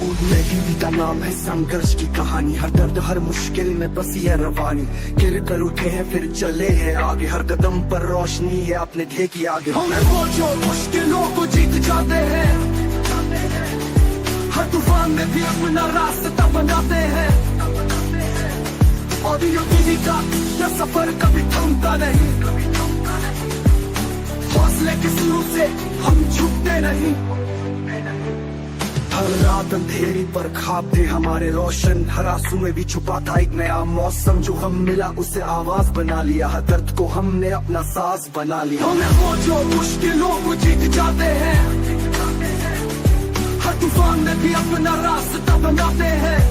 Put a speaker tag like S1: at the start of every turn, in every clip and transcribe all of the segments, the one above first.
S1: TV का नाम है संघर्ष की कहानी, हर दर्द हर मुश्किल में बसी है रवानी। गिर कर उठे हैं फिर चले हैं आगे, हर कदम पर रोशनी है अपने ध्येय की आगे। हमें वो जो मुश्किलों को जीत जाते हैं, हर तूफान में भी अपना रास्ता बनाते हैं। ऑडियो टीवी का यह सफर कभी थमता नहीं, हौसले के शुरू से हम झुकते नहीं। हर रात अंधेरी पर ख्वाब थे हमारे रोशन, हर आंसू में भी छुपा था एक नया मौसम। जो हम मिला उसे आवाज बना लिया, हर दर्द को हमने अपना साज बना लिया। हमें वो जो मुश्किलों को जीत जाते हैं, हर तूफान में भी अपना रास्ता बनाते हैं।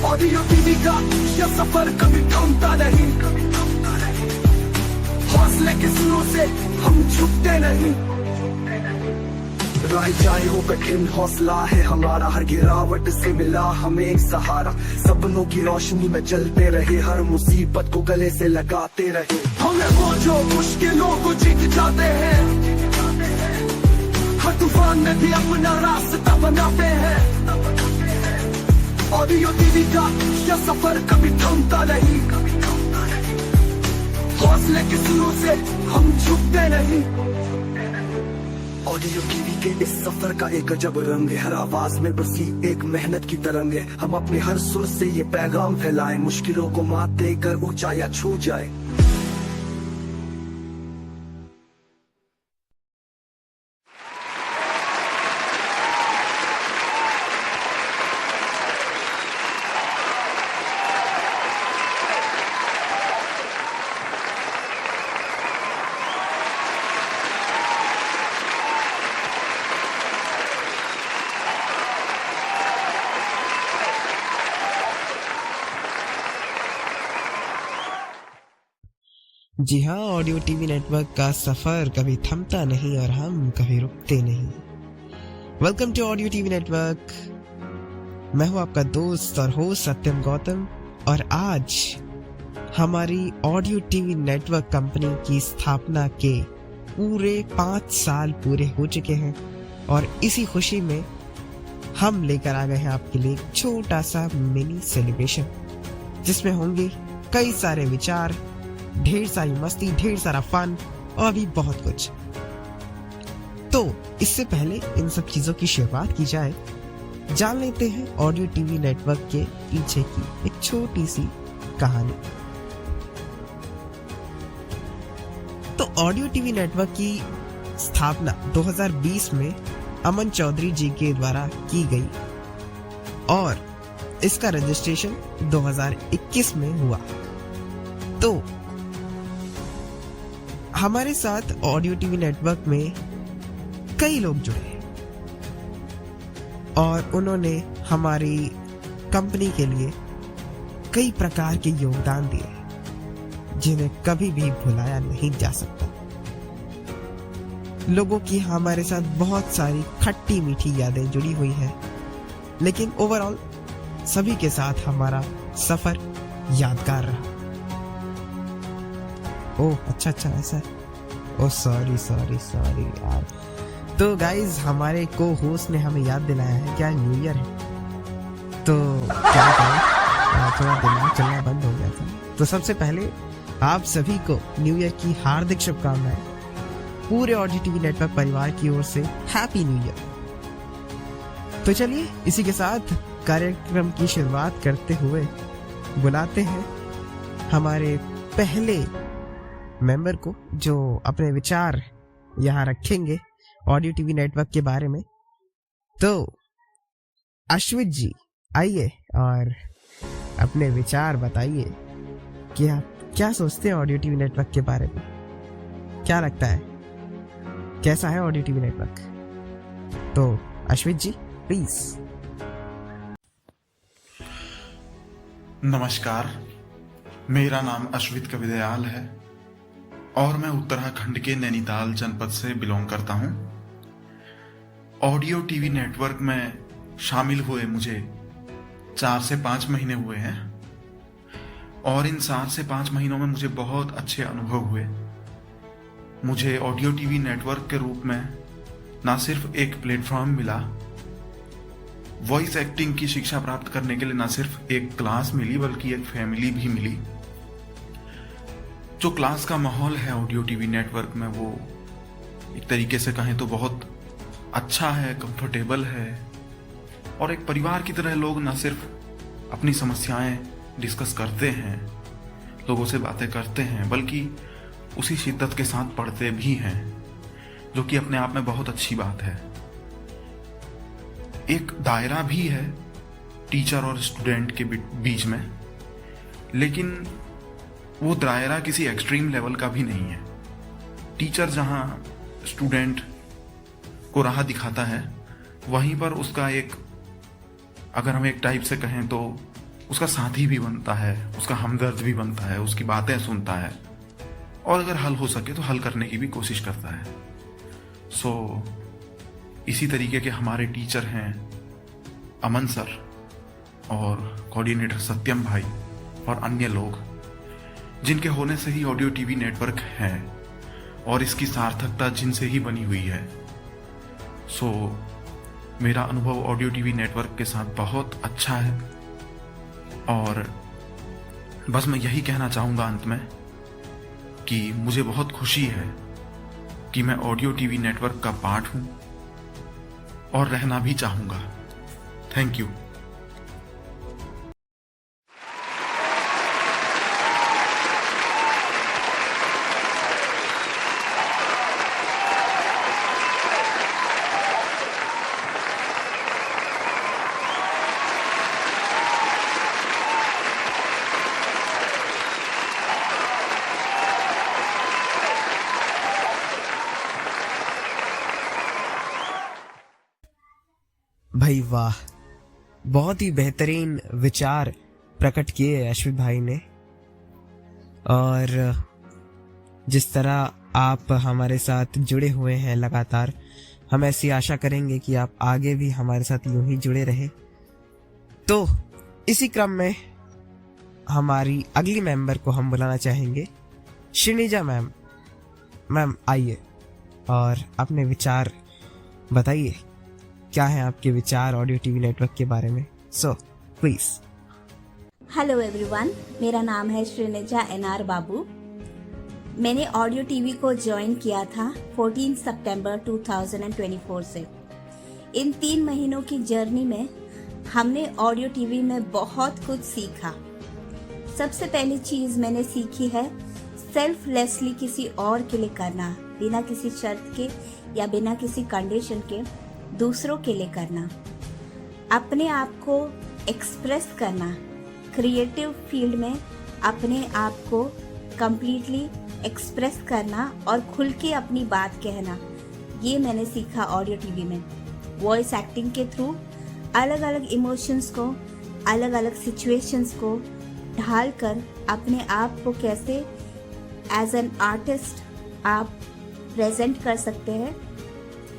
S1: ऑडियो टीवी का यह सफर कभी थमता नहीं, हौसले के सुरों से हम झुकते नहीं। राह जाए हो कठिन हौसला है हमारा, हर गिरावट से मिला हमें एक सहारा। सपनों की रोशनी में चलते रहे, हर मुसीबत को गले से लगाते रहे। हमें वो जो मुश्किलों को जीत जाते हैं, हर तूफान में भी अपना रास्ता बनाते हैं। ऑडियो टीवी का यह सफर कभी थमता नहीं, हौसले के सुरों से हम झुकते नहीं। ऑडियो टीवी के इस सफर का एक अजब रंग है, हर आवाज में बसी एक मेहनत की तरंग है। हम अपने हर सुर से ये पैगाम फैलाएं, मुश्किलों को मात देकर ऊंचाइयां छू जाए।
S2: जी हाँ, ऑडियो टीवी नेटवर्क का सफर कभी थमता नहीं और हम कभी रुकते नहीं। Welcome to audio TV network. मैं हूँ आपका दोस्त और होस्ट सत्यम गौतम, और आज हमारी ऑडियो टीवी नेटवर्क कंपनी की स्थापना के पूरे 5 साल पूरे हो चुके हैं। और इसी खुशी में हम लेकर आ गए हैं आपके लिए एक छोटा सा मिनी सेलिब्रेशन, जिसमें होंगे कई सारे विचार, ढेर सारी मस्ती, ढेर सारा फन और भी बहुत कुछ। तो इससे पहले इन सब चीजों की शुरुआत की जाए, जान लेते हैं ऑडियो टीवी नेटवर्क के पीछे की एक छोटी सी कहानी। तो ऑडियो टीवी नेटवर्क की स्थापना 2020 में अमन चौधरी जी के द्वारा की गई और इसका रजिस्ट्रेशन 2021 में हुआ। तो हमारे साथ ऑडियो टीवी नेटवर्क में कई लोग जुड़े और उन्होंने हमारी कंपनी के लिए कई प्रकार के योगदान दिए, जिन्हें कभी भी भुलाया नहीं जा सकता। लोगों की हमारे साथ बहुत सारी खट्टी मीठी यादें जुड़ी हुई हैं, लेकिन ओवरऑल सभी के साथ हमारा सफर यादगार रहा। ओह अच्छा ऐसा, ओह सॉरी यार। तो गाइज, हमारे को होस्ट ने हमें याद दिलाया है क्या न्यू ईयर है, तो क्या करें, थोड़ा दिमाग चलना बंद हो गया था। तो सबसे पहले आप सभी को न्यू ईयर की हार्दिक शुभकामनाएं। पूरे ऑडियो टीवी नेटवर्क परिवार की ओर से हैप्पी न्यू ईयर। तो चलिए इसी के साथ कार्यक्रम की शुरुआत करते हुए बुलाते हैं हमारे पहले मेंबर को, जो अपने विचार यहाँ रखेंगे ऑडियो टीवी नेटवर्क के बारे में। तो अश्वित जी, आइए और अपने विचार बताइए कि आप क्या सोचते हैं ऑडियो टीवी नेटवर्क के बारे में। क्या लगता है, कैसा है ऑडियो टीवी नेटवर्क? तो अश्वित जी प्लीज।
S3: नमस्कार, मेरा नाम अश्वित कविदयाल है और मैं उत्तराखंड के नैनीताल जनपद से बिलोंग करता हूं। ऑडियो टीवी नेटवर्क में शामिल हुए मुझे 4 से 5 महीने हुए हैं और इन 4 से 5 महीनों में मुझे बहुत अच्छे अनुभव हुए। मुझे ऑडियो टीवी नेटवर्क के रूप में ना सिर्फ एक प्लेटफॉर्म मिला, वॉइस एक्टिंग की शिक्षा प्राप्त करने के लिए ना सिर्फ एक क्लास मिली बल्कि एक फैमिली भी मिली। जो क्लास का माहौल है ऑडियो टीवी नेटवर्क में, वो एक तरीके से कहें तो बहुत अच्छा है, कंफर्टेबल है, और एक परिवार की तरह लोग ना सिर्फ अपनी समस्याएं डिस्कस करते हैं, लोगों से बातें करते हैं, बल्कि उसी शिद्दत के साथ पढ़ते भी हैं, जो कि अपने आप में बहुत अच्छी बात है। एक दायरा भी है टीचर और स्टूडेंट के बीच में, लेकिन वो दायरा किसी एक्सट्रीम लेवल का भी नहीं है। टीचर जहां स्टूडेंट को राह दिखाता है, वहीं पर उसका एक, अगर हम एक टाइप से कहें तो उसका साथी भी बनता है, उसका हमदर्द भी बनता है, उसकी बातें सुनता है, और अगर हल हो सके तो हल करने की भी कोशिश करता है। इसी तरीके के हमारे टीचर हैं अमन सर और कोऑर्डिनेटर सत्यम भाई और अन्य लोग, जिनके होने से ही ऑडियो टीवी नेटवर्क है और इसकी सार्थकता जिनसे ही बनी हुई है। मेरा अनुभव ऑडियो टीवी नेटवर्क के साथ बहुत अच्छा है, और बस मैं यही कहना चाहूँगा अंत में कि मुझे बहुत खुशी है कि मैं ऑडियो टीवी नेटवर्क का पार्ट हूँ और रहना भी चाहूँगा। Thank you.
S2: भाई वाह, बहुत ही बेहतरीन विचार प्रकट किए अश्वित भाई ने। और जिस तरह आप हमारे साथ जुड़े हुए हैं लगातार, हम ऐसी आशा करेंगे कि आप आगे भी हमारे साथ यूं ही जुड़े रहे। तो इसी क्रम में हमारी अगली मेंबर को हम बुलाना चाहेंगे, श्रीनिजा मैम। मैम आइए और अपने विचार बताइए, क्या है आपके विचार ऑडियो टीवी नेटवर्क के बारे में। प्लीज।
S4: हेलो एवरीवन, मेरा नाम है श्रीनिजा एनआर बाबू। मैंने ऑडियो टीवी को ज्वाइन किया था 14 सितंबर 2024 से। इन 3 महीनों की जर्नी में हमने ऑडियो टीवी में बहुत कुछ सीखा। सबसे पहली चीज मैंने सीखी है सेल्फलेसली किसी और के लिए करना, बिना किसी शर्त के या बिना किसी कंडीशन के दूसरों के लिए करना, अपने आप को एक्सप्रेस करना, क्रिएटिव फील्ड में अपने आप को कंप्लीटली एक्सप्रेस करना और खुल के अपनी बात कहना। ये मैंने सीखा ऑडियो टीवी में। वॉइस एक्टिंग के थ्रू अलग अलग इमोशंस को, अलग अलग सिचुएशंस को ढालकर अपने आप को कैसे एज एन आर्टिस्ट आप प्रेजेंट कर सकते हैं,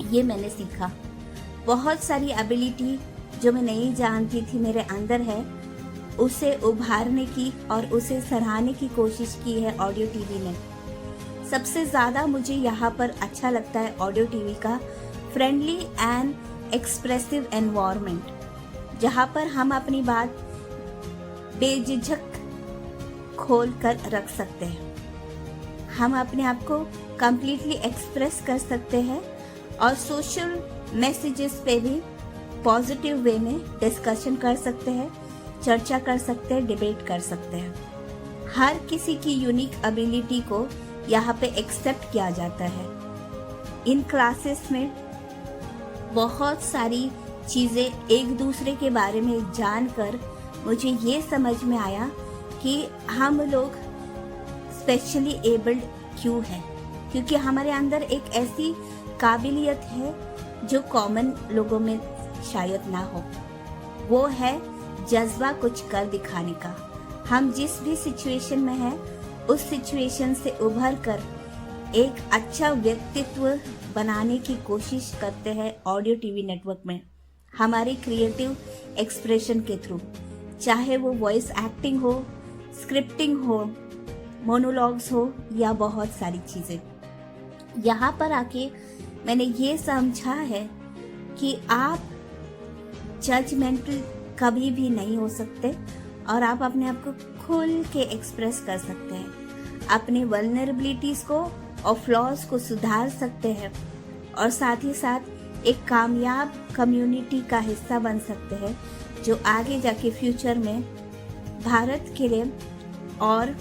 S4: ये मैंने सीखा। बहुत सारी एबिलिटी जो मैं नहीं जानती थी मेरे अंदर है, उसे उभारने की और उसे सराहने की कोशिश की है ऑडियो टीवी ने। सबसे ज़्यादा मुझे यहाँ पर अच्छा लगता है ऑडियो टीवी का फ्रेंडली एंड एक्सप्रेसिव एनवायरनमेंट, जहाँ पर हम अपनी बात बेझिझक खोल कर रख सकते हैं। हम अपने आप को कंप्लीटली एक्सप्रेस कर सकते हैं और सोशल मैसेजेस पे भी पॉजिटिव वे में डिस्कशन कर सकते हैं, चर्चा कर सकते हैं, डिबेट कर सकते हैं। हर किसी की यूनिक एबिलिटी को यहाँ पे एक्सेप्ट किया जाता है। इन क्लासेस में बहुत सारी चीज़ें एक दूसरे के बारे में जानकर मुझे ये समझ में आया कि हम लोग स्पेशली एबल्ड क्यों हैं, क्योंकि हमारे अंदर एक ऐसी काबिलियत है जो कॉमन लोगों में शायद ना हो। वो है जज्बा कुछ कर दिखाने का। हम जिस भी सिचुएशन में हैं, उस सिचुएशन से उभर कर एक अच्छा व्यक्तित्व बनाने की कोशिश करते हैं ऑडियो टीवी नेटवर्क में, हमारे क्रिएटिव एक्सप्रेशन के थ्रू। चाहे वो वॉइस एक्टिंग हो, स्क्रिप्टिंग हो, मोनोलॉग्स हो या बहुत सारी चीज़ें। यहाँ पर आके मैंने ये समझा है कि आप जजमेंटल कभी भी नहीं हो सकते और आप अपने आप को खुल के एक्सप्रेस कर सकते हैं, अपनी वल्नरेबिलिटीज को और फ्लॉज को सुधार सकते हैं और साथ ही साथ एक कामयाब कम्युनिटी का हिस्सा बन सकते हैं जो आगे जाके फ्यूचर में भारत के लिए और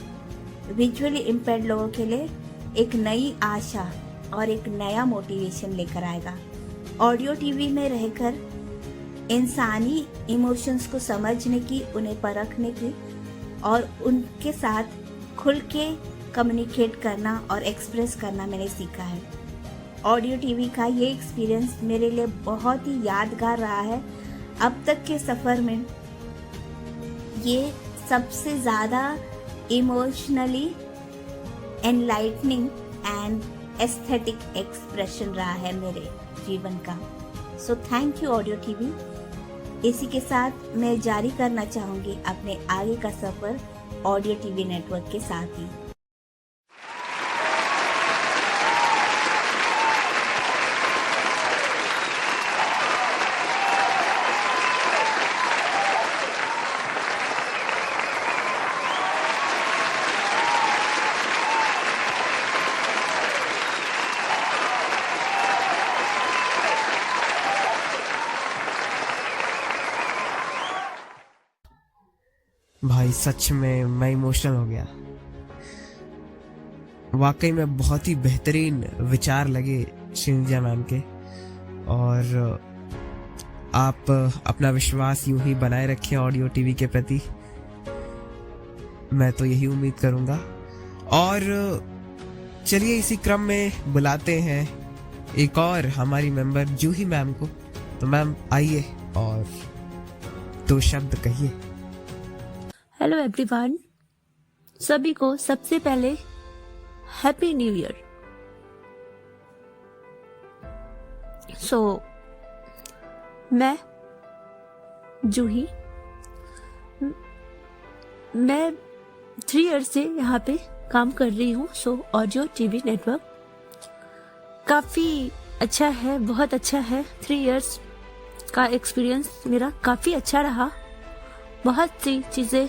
S4: विजुअली इम्पेयर्ड लोगों के लिए एक नई आशा और एक नया मोटिवेशन लेकर आएगा। ऑडियो टीवी में रहकर इंसानी इमोशंस को समझने की, उन्हें परखने की और उनके साथ खुल के कम्युनिकेट करना और एक्सप्रेस करना मैंने सीखा है। ऑडियो टीवी का ये एक्सपीरियंस मेरे लिए बहुत ही यादगार रहा है। अब तक के सफ़र में ये सबसे ज़्यादा emotionally enlightening and aesthetic expression रहा है मेरे जीवन का। So thank you audio TV. इसी के साथ मैं जारी करना चाहूँगी अपने आगे का सफ़र ऑडियो टीवी नेटवर्क के साथ ही।
S2: भाई सच में मैं इमोशनल हो गया। वाकई में बहुत ही बेहतरीन विचार लगे श्रीनिजा मैम के, और आप अपना विश्वास यूं ही बनाए रखें ऑडियो टीवी के प्रति, मैं तो यही उम्मीद करूंगा। और चलिए इसी क्रम में बुलाते हैं एक और हमारी मेंबर जूही मैम को। तो मैम आइए और 2 शब्द कहिए।
S5: हेलो एवरीवन, सभी को सबसे पहले हैप्पी न्यू ईयर। मैं जूही, मैं 3 ईयर से यहाँ पे काम कर रही हूँ। ऑडियो टीवी नेटवर्क काफ़ी अच्छा है, बहुत अच्छा है। 3 इयर्स का एक्सपीरियंस मेरा काफ़ी अच्छा रहा। बहुत सी चीज़ें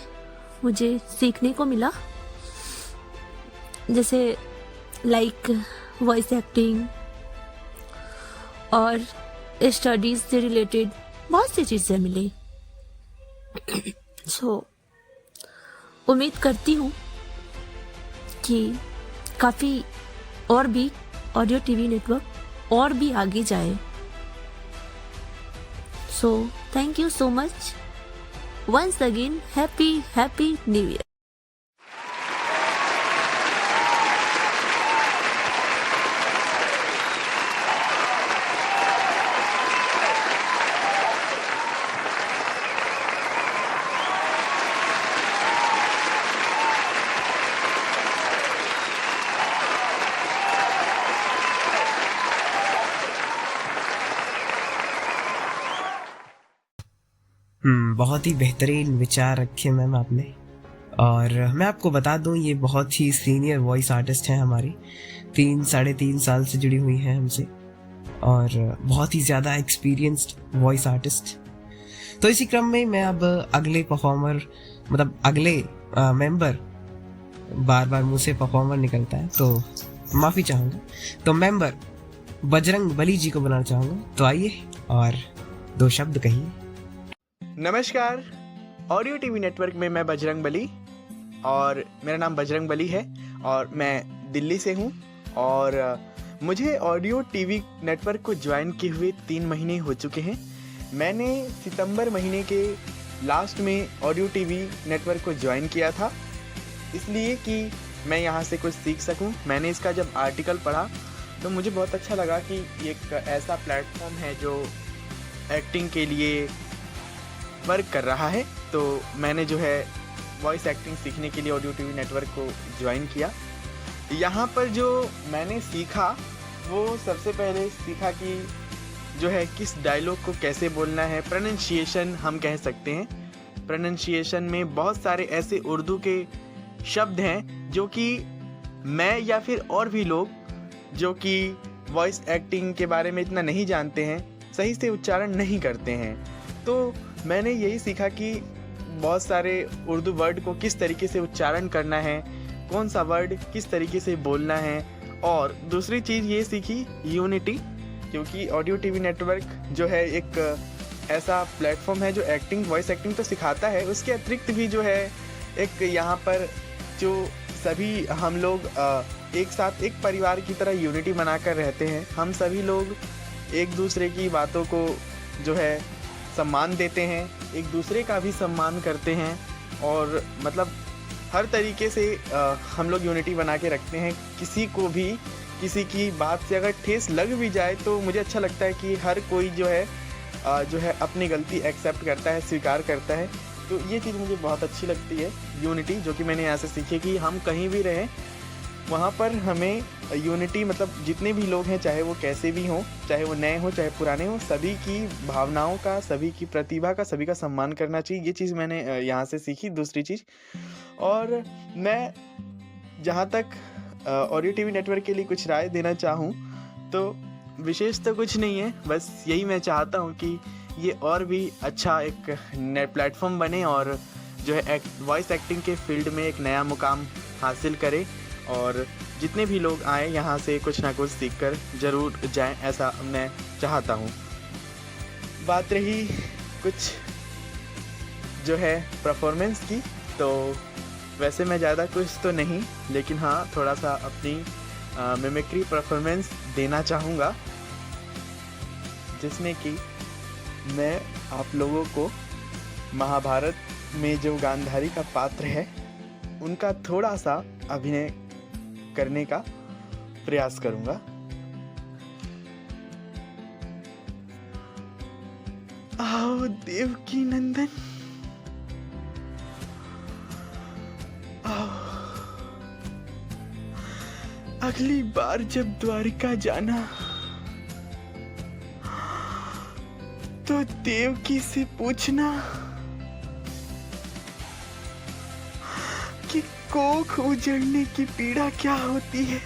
S5: मुझे सीखने को मिला, जैसे लाइक वॉइस एक्टिंग और स्टडीज से रिलेटेड बहुत सी चीज़ें मिली। उम्मीद करती हूँ कि काफ़ी और भी ऑडियो टीवी नेटवर्क और भी आगे जाए। Thank you so much. Once again, happy New Year.
S2: बहुत ही बेहतरीन विचार रखे मैम आपने। और मैं आपको बता दूं, ये बहुत ही सीनियर वॉइस आर्टिस्ट हैं हमारी, 3-3.5 साल से जुड़ी हुई हैं हमसे, और बहुत ही ज़्यादा एक्सपीरियंस्ड वॉइस आर्टिस्ट। तो इसी क्रम में मैं अब अगले परफॉर्मर, मतलब अगले मेंबर, बार बार मुँह से परफॉर्मर निकलता है तो माफ़ी चाहूँगा, तो मेंबर बजरंग बली जी को बुलाना चाहूँगा। तो आइए और 2 शब्द कहिए।
S6: नमस्कार, ऑडियो टीवी नेटवर्क में मैं बजरंग बली, और मेरा नाम बजरंग बली है और मैं दिल्ली से हूँ। और मुझे ऑडियो टीवी नेटवर्क को ज्वाइन किए हुए 3 महीने हो चुके हैं। मैंने सितंबर महीने के लास्ट में ऑडियो टीवी नेटवर्क को ज्वाइन किया था, इसलिए कि मैं यहाँ से कुछ सीख सकूँ। मैंने इसका जब आर्टिकल पढ़ा तो मुझे बहुत अच्छा लगा कि ये एक ऐसा प्लेटफॉर्म है जो एक्टिंग के लिए वर्क कर रहा है। तो मैंने जो है वॉइस एक्टिंग सीखने के लिए ऑडियो टीवी नेटवर्क को ज्वाइन किया। यहाँ पर जो मैंने सीखा वो सबसे पहले सीखा कि जो है किस डायलॉग को कैसे बोलना है। प्रोनाउंसिएशन हम कह सकते हैं। प्रोनाउंसिएशन में बहुत सारे ऐसे उर्दू के शब्द हैं जो कि मैं या फिर और भी लोग जो कि वॉइस एक्टिंग के बारे में इतना नहीं जानते हैं, सही से उच्चारण नहीं करते हैं। तो मैंने यही सीखा कि बहुत सारे उर्दू वर्ड को किस तरीके से उच्चारण करना है, कौन सा वर्ड किस तरीके से बोलना है। और दूसरी चीज़ ये सीखी यूनिटी, क्योंकि ऑडियो टीवी नेटवर्क जो है एक ऐसा प्लेटफॉर्म है जो एक्टिंग, वॉइस एक्टिंग तो सिखाता है, उसके अतिरिक्त भी जो है एक यहाँ पर जो सभी हम लोग एक साथ एक परिवार की तरह यूनिटी बनाकर रहते हैं। हम सभी लोग एक दूसरे की बातों को जो है सम्मान देते हैं, एक दूसरे का भी सम्मान करते हैं, और मतलब हर तरीके से हम लोग यूनिटी बना के रखते हैं। किसी को भी किसी की बात से अगर ठेस लग भी जाए तो मुझे अच्छा लगता है कि हर कोई जो है अपनी गलती एक्सेप्ट करता है, स्वीकार करता है। तो ये चीज़ मुझे बहुत अच्छी लगती है, यूनिटी, जो कि मैंने यहाँ से सीखी कि हम कहीं भी रहें वहाँ पर हमें यूनिटी, मतलब जितने भी लोग हैं, चाहे वो कैसे भी हों, चाहे वो नए हों चाहे पुराने हों, सभी की भावनाओं का, सभी की प्रतिभा का, सभी का सम्मान करना चाहिए। ये चीज़ मैंने यहाँ से सीखी। दूसरी चीज़, और मैं जहाँ तक ऑडियो टीवी नेटवर्क के लिए कुछ राय देना चाहूँ तो विशेष तो कुछ नहीं है, बस यही मैं चाहता हूँ कि ये और भी अच्छा एक नया प्लेटफॉर्म बने और जो है वॉइस एक्टिंग के फील्ड में एक नया मुकाम हासिल करे, और जितने भी लोग आए यहाँ से कुछ ना कुछ सीख कर ज़रूर जाएं, ऐसा मैं चाहता हूँ। बात रही कुछ जो है परफॉर्मेंस की, तो वैसे मैं ज़्यादा कुछ तो नहीं, लेकिन हाँ थोड़ा सा अपनी मिमिक्री परफॉर्मेंस देना चाहूँगा, जिसमें कि मैं आप लोगों को महाभारत में जो गांधारी का पात्र है उनका थोड़ा सा अभिनय करने का प्रयास करूँगा। आओ देवकी नंदन, आओ। अगली बार जब द्वारिका जाना तो देवकी से पूछना कि कोख उजड़ने की पीड़ा क्या होती है।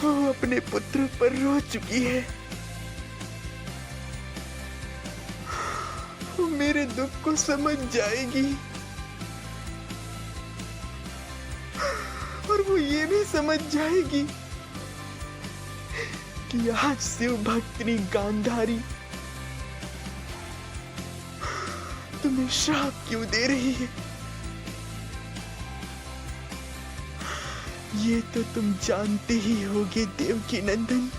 S6: वो अपने पुत्र पर रो चुकी है, वो मेरे दुख को समझ जाएगी, और वो ये भी समझ जाएगी कि आज शिव भक्तनी गांधारी तुम्हें श्राप क्यों दे रही है। ये तो तुम जानते ही होगे देवकी नंदन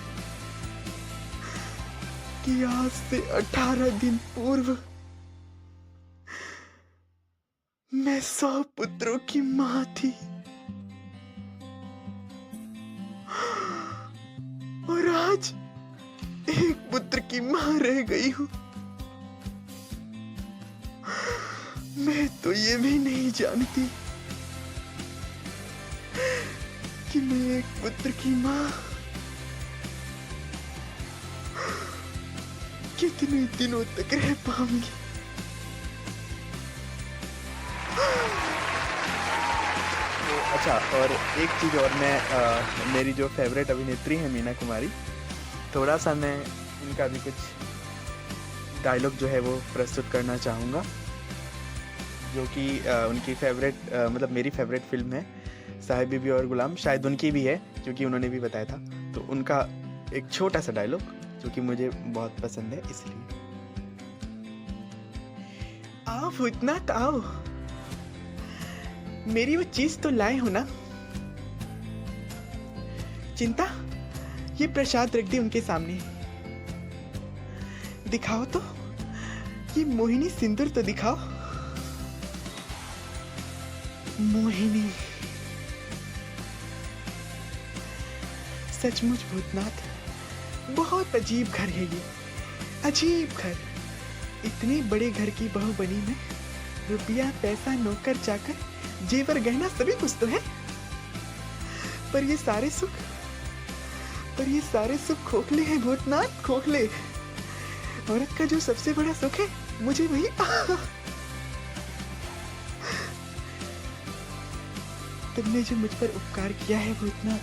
S6: कि आज से 18 दिन पूर्व मैं 100 पुत्रों की मां थी, और आज एक पुत्र की मां रह गई हूं। मैं तो ये भी नहीं जानती कि मैं एक पुत्र की मां कितने दिनों तक रह पाऊंगी। अच्छा, और एक चीज़ और, मैं मेरी जो फेवरेट अभिनेत्री है मीना कुमारी, थोड़ा सा मैं उनका भी कुछ डायलॉग जो है वो प्रस्तुत करना चाहूँगा, जो कि उनकी फेवरेट, मतलब मेरी फेवरेट फिल्म है साहिब बीबी और गुलाम, शायद उनकी भी है क्योंकि उन्होंने भी बताया था। तो उनका एक छोटा सा डायलॉग जो कि मुझे बहुत पसंद है, इसलिए। आओ भूतनाथ आओ, मेरी वो चीज तो लाए हो ना। चिंता, ये प्रसाद रख दे उनके सामने। दिखाओ तो, ये मोहिनी सिंदूर तो दिखाओ। मोहिनी, सचमुच भूतनाथ, बहुत अजीब घर है ये, अजीब घर। इतने बड़े घर की बहू बनी मैं, रुपया पैसा नौकर चाकर जेवर गहना सभी कुछ तो है, पर ये सारे सुख खोखले हैं भूतनाथ, खोखले। औरत का जो सबसे बड़ा सुख है, मुझे वही तुमने जो मुझ पर उपकार किया है भूतनाथ,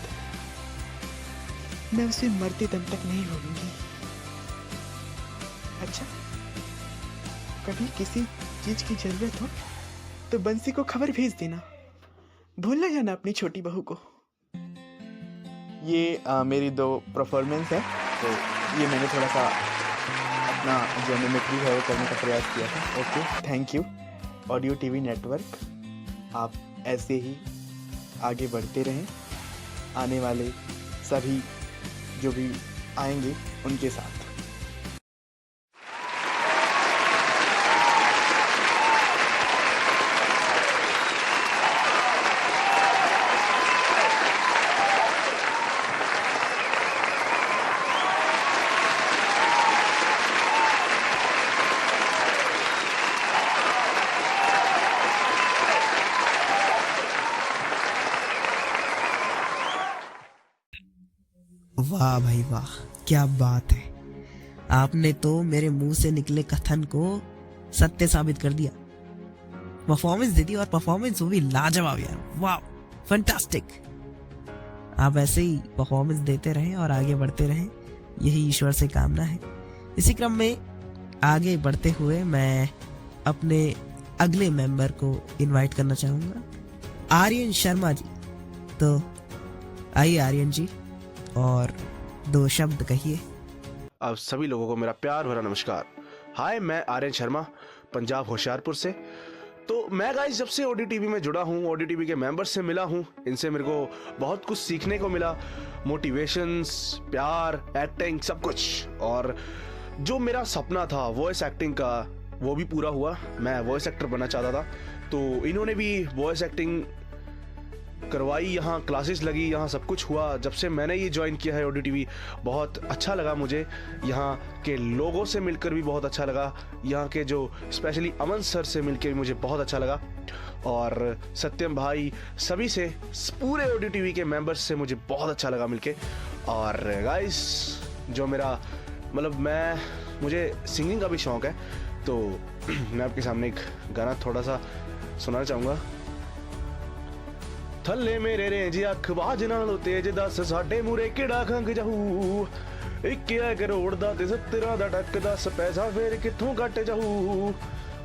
S6: मैं उसे मरते दम तक नहीं भूलूंगी। अच्छा, कभी किसी चीज की जरूरत हो तो बंसी को खबर भेज देना, भूल ना जाना अपनी छोटी बहू को। ये मेरी 2 परफॉर्मेंस है, तो ये मैंने थोड़ा सा अपना जो मिमिक्री है वो करने का प्रयास किया था। Okay, thank you audio TV network, आप ऐसे ही आगे बढ़ते रहें, आने वाले सभी जो भी आएंगे उनके साथ।
S2: वाह भाई वाह, क्या बात है। आपने तो मेरे मुंह से निकले कथन को सत्य साबित कर दिया। परफॉर्मेंस दे दी, और परफॉर्मेंस वो भी लाजवाब यार, वाह फैंटास्टिक। आप ऐसे ही परफॉर्मेंस देते रहें और आगे बढ़ते रहें, यही ईश्वर से कामना है। इसी क्रम में आगे बढ़ते हुए मैं अपने अगले मेंबर को इनवाइट करना चाहूंगा, आर्यन शर्मा जी। तो आइए आर्यन जी, और 2 शब्द कहिए।
S7: आप सभी लोगों को मेरा प्यार भरा नमस्कार। हाय, मैं आर्यन शर्मा, पंजाब होशियारपुर से। तो मैं गाइस जब से ऑडियो टीवी में जुड़ा हूँ, ऑडियो टीवी के मेंबर्स से मिला हूँ, इनसे मेरे को बहुत कुछ सीखने को मिला, मोटिवेशंस, प्यार, एक्टिंग, सब कुछ। और जो मेरा सपना था वॉइस एक्टिंग का, वो भी पूरा हुआ। मैं वॉइस एक्टर बनना चाहता था, तो इन्होंने भी वॉइस एक्टिंग करवाई, यहाँ क्लासेस लगी, यहाँ सब कुछ हुआ। जब से मैंने ये ज्वाइन किया है ऑडियो टीवी, बहुत अच्छा लगा मुझे। यहाँ के लोगों से मिलकर भी बहुत अच्छा लगा, यहाँ के जो स्पेशली अमन सर से मिलकर भी मुझे बहुत अच्छा लगा, और सत्यम भाई, सभी से, पूरे ऑडियो टीवी के मेंबर्स से मुझे बहुत अच्छा लगा मिलके। और गाइस, जो मेरा मुझे सिंगिंग का भी शौक है, तो मैं आपके सामने एक गाना थोड़ा सा सुनाना चाहूँगा। थल्ले मेरे रेंज अख बाज नालों तेज, दस साडे मूरे किड़ा खंग जाऊ, 1 करोड़ दा ते 70 दा टक, 10 पैसा फेर कित्थों घट जाऊ,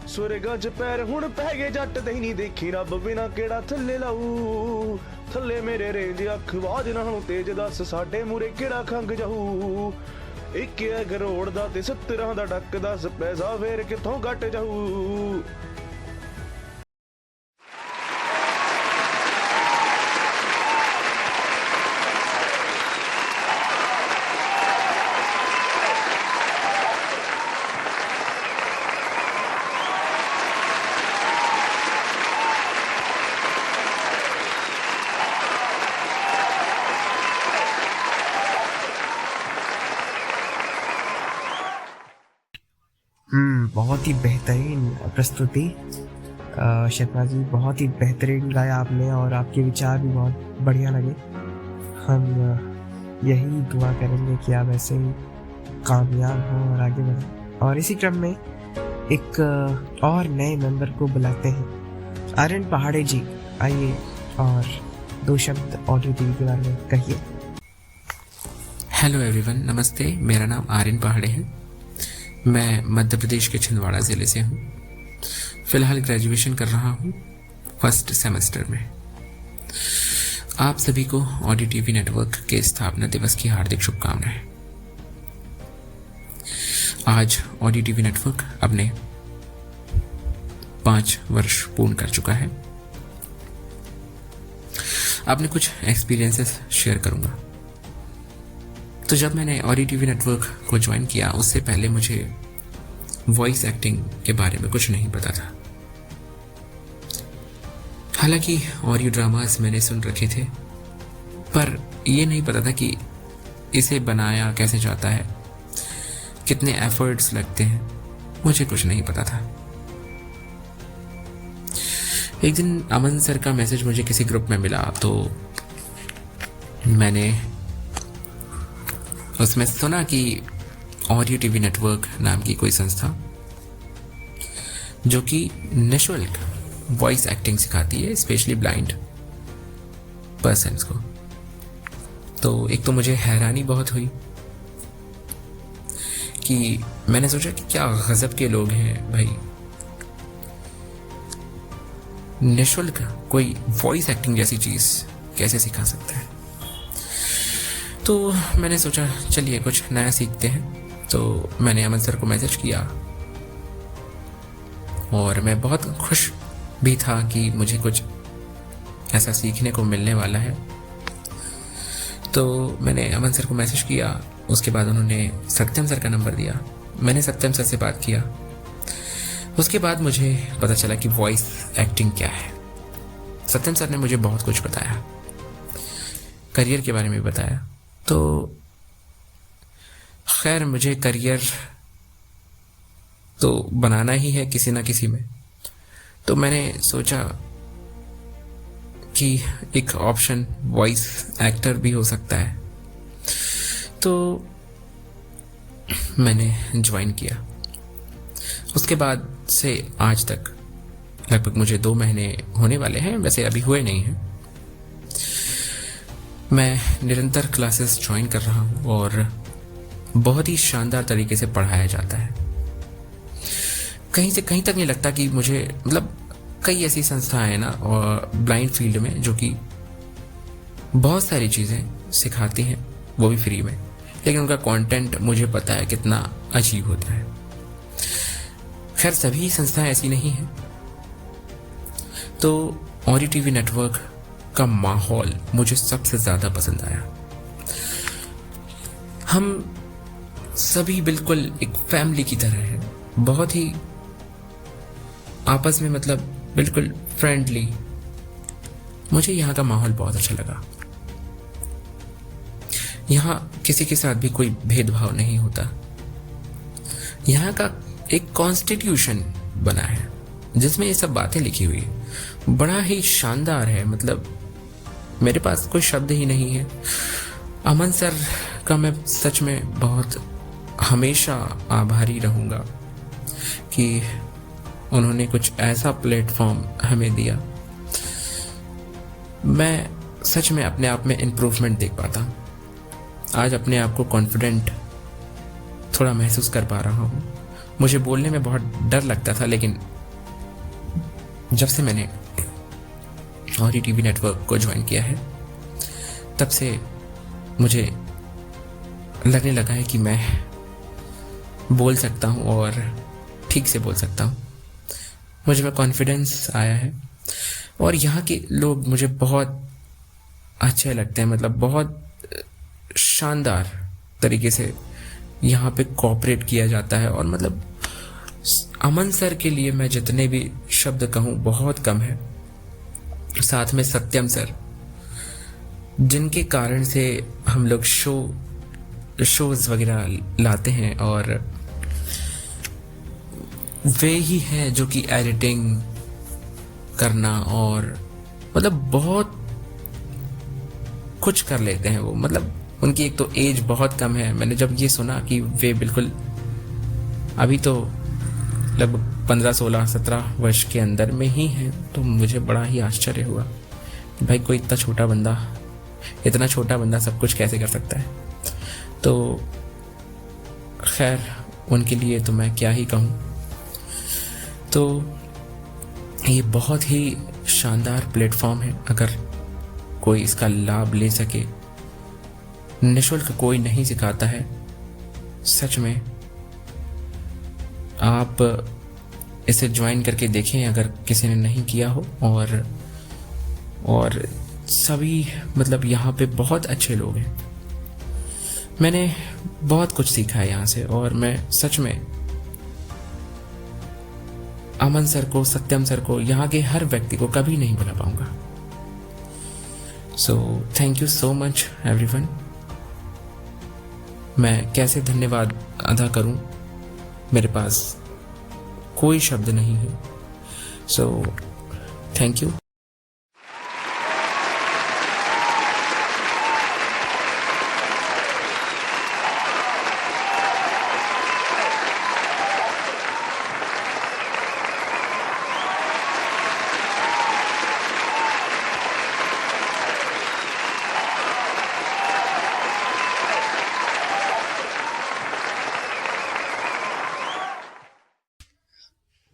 S7: सुरगां च पैर हुण पै गए जट दे, नहीं देखी रब बिना केड़ा थल्ले लाऊ, थल्ले मेरे रेंज अख बाज नालों तेज, 10 साडे मूरे किड़ा खंग जाऊ, 1 करोड़ दा ते 70 दा टक, 10 पैसा फेर कित्थों घट जाऊ।
S2: बहुत ही बेहतरीन प्रस्तुति शर्मा जी, बहुत ही बेहतरीन गाया आपने, और आपके विचार भी बहुत बढ़िया लगे। हम यही दुआ करेंगे कि आप ऐसे ही कामयाब हों और आगे बढ़ें। और इसी क्रम में एक और नए मेंबर को बुलाते हैं, आर्यन पहाड़े जी, आइए और 2 शब्द ऑडियो टीवी के बारे में कहिए।
S8: हेलो एवरीवन, नमस्ते। मेरा नाम आर्यन पहाड़े है। मैं मध्य प्रदेश के छिंदवाड़ा ज़िले से हूँ। फिलहाल ग्रेजुएशन कर रहा हूँ 1st सेमेस्टर में। आप सभी को ऑडियो टीवी नेटवर्क के स्थापना दिवस की हार्दिक शुभकामनाएं। आज ऑडियो टीवी नेटवर्क अपने 5 वर्ष पूर्ण कर चुका है। आपने कुछ एक्सपीरियंसेस शेयर करूंगा। तो जब मैंने ऑडियो टीवी नेटवर्क को ज्वाइन किया, उससे पहले मुझे वॉइस एक्टिंग के बारे में कुछ नहीं पता था। हालांकि ऑडियो ड्रामास मैंने सुन रखे थे, पर यह नहीं पता था कि इसे बनाया कैसे जाता है, कितने एफर्ट्स लगते हैं, मुझे कुछ नहीं पता था। एक दिन अमन सर का मैसेज मुझे किसी ग्रुप में मिला, तो मैंने उसमें सुना कि ऑडियो टीवी नेटवर्क नाम की कोई संस्था जो कि निःशुल्क वॉइस एक्टिंग सिखाती है, स्पेशली ब्लाइंड पर्सन्स को। तो एक तो मुझे हैरानी बहुत हुई कि मैंने सोचा कि क्या गजब के लोग हैं भाई, निःशुल्क कोई वॉइस एक्टिंग जैसी चीज कैसे सिखा सकता है। तो मैंने सोचा चलिए कुछ नया सीखते हैं। तो मैंने अमन सर को मैसेज किया और मैं बहुत खुश भी था कि मुझे कुछ ऐसा सीखने को मिलने वाला है। तो मैंने अमन सर को मैसेज किया, उसके बाद उन्होंने सत्यम सर का नंबर दिया, मैंने सत्यम सर से बात किया। उसके बाद मुझे पता चला कि वॉइस एक्टिंग क्या है। सत्यम सर ने मुझे बहुत कुछ बताया, करियर के बारे में भी बताया। तो खैर मुझे करियर तो बनाना ही है किसी ना किसी में, तो मैंने सोचा कि एक ऑप्शन वॉइस एक्टर भी हो सकता है। तो मैंने ज्वाइन किया। उसके बाद से आज तक लगभग मुझे 2 महीने होने वाले हैं, वैसे अभी हुए नहीं हैं। मैं निरंतर क्लासेस ज्वाइन कर रहा हूँ और बहुत ही शानदार तरीके से पढ़ाया जाता है। कहीं से कहीं तक नहीं लगता कि मुझे मतलब कई ऐसी संस्थाएं हैं ना और ब्लाइंड फील्ड में जो कि बहुत सारी चीज़ें सिखाती हैं, वो भी फ्री में, लेकिन उनका कंटेंट मुझे पता है कितना अजीब होता है। खैर सभी संस्थाएं ऐसी नहीं हैं। तो ऑडियो टीवी नेटवर्क का माहौल मुझे सबसे ज़्यादा पसंद आया। हम सभी बिल्कुल एक फैमिली की तरह हैं, बहुत ही आपस में मतलब बिल्कुल फ्रेंडली। मुझे यहाँ का माहौल बहुत अच्छा लगा। यहाँ किसी के साथ भी कोई भेदभाव नहीं होता। यहाँ का एक कॉन्स्टिट्यूशन बना है जिसमें ये सब बातें लिखी हुई है, बड़ा ही शानदार है। मतलब मेरे पास कोई शब्द ही नहीं है। अमन सर का मैं सच में बहुत हमेशा आभारी रहूँगा कि उन्होंने कुछ ऐसा प्लेटफॉर्म हमें दिया। मैं सच में अपने आप में इम्प्रूवमेंट देख पाता हूँ। आज अपने आप को कॉन्फिडेंट थोड़ा महसूस कर पा रहा हूँ। मुझे बोलने में बहुत डर लगता था, लेकिन जब से मैंने ऑडियो टीवी नेटवर्क को ज्वाइन किया है तब से मुझे लगने लगा है कि मैं बोल सकता हूँ और ठीक से बोल सकता हूँ। मुझे में कॉन्फिडेंस आया है और यहाँ के लोग मुझे बहुत अच्छे लगते हैं। मतलब बहुत शानदार तरीके से यहाँ पे कोऑपरेट किया जाता है और मतलब अमन सर के लिए मैं जितने भी शब्द कहूँ बहुत कम है। साथ में सत्यम सर, जिनके कारण से हम लोग शोज वगैरह लाते हैं और वे ही हैं जो कि एडिटिंग करना और मतलब बहुत कुछ कर लेते हैं वो। मतलब उनकी एक तो एज बहुत कम है। मैंने जब ये सुना कि वे बिल्कुल अभी तो लगभग 15, 16, 17 वर्ष के अंदर में ही हैं, तो मुझे बड़ा ही आश्चर्य हुआ कि भाई कोई इतना छोटा बंदा सब कुछ कैसे कर सकता है। तो खैर उनके लिए तो मैं क्या ही कहूँ। तो ये बहुत ही शानदार प्लेटफॉर्म है, अगर कोई इसका लाभ ले सके। निःशुल्क कोई नहीं सिखाता है। सच में आप इसे ज्वाइन करके देखें अगर किसी ने नहीं किया हो। और सभी मतलब यहाँ पे बहुत अच्छे लोग हैं। मैंने बहुत कुछ सीखा है यहाँ से और मैं सच में अमन सर को, सत्यम सर को, यहाँ के हर व्यक्ति को कभी नहीं भुला पाऊंगा। So thank you so much everyone. मैं कैसे धन्यवाद अदा करूं, मेरे पास कोई शब्द नहीं है। So thank you.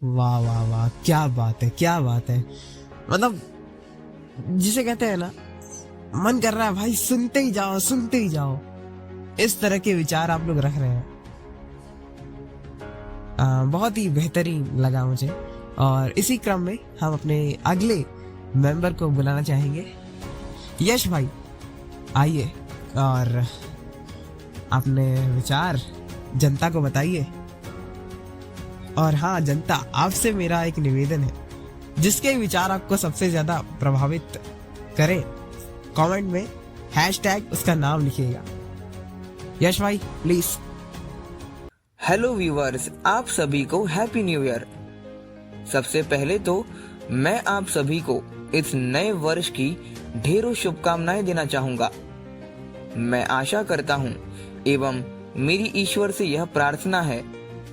S2: वाह वाह वाह, क्या बात है, क्या बात है। मतलब जिसे कहते हैं ना, मन कर रहा है भाई सुनते ही जाओ, सुनते ही जाओ। इस तरह के विचार आप लोग रख रहे हैं। बहुत ही बेहतरीन लगा मुझे। और इसी क्रम में हम अपने अगले मेंबर को बुलाना चाहेंगे। यश भाई आइए और अपने विचार जनता को बताइए। और हाँ जनता, आपसे मेरा एक निवेदन है, जिसके विचार आपको सबसे ज्यादा प्रभावित करें, कमेंट में हैशटैग उसका नाम लिखिएगा। यश भाई प्लीज।
S9: हेलो व्यूअर्स, आप सभी को हैप्पी न्यू ईयर। सबसे पहले तो मैं आप सभी को इस नए वर्ष की ढेरों शुभकामनाएं देना चाहूंगा। मैं आशा करता हूं एवं मेरी ईश्वर से यह प्रार्थना है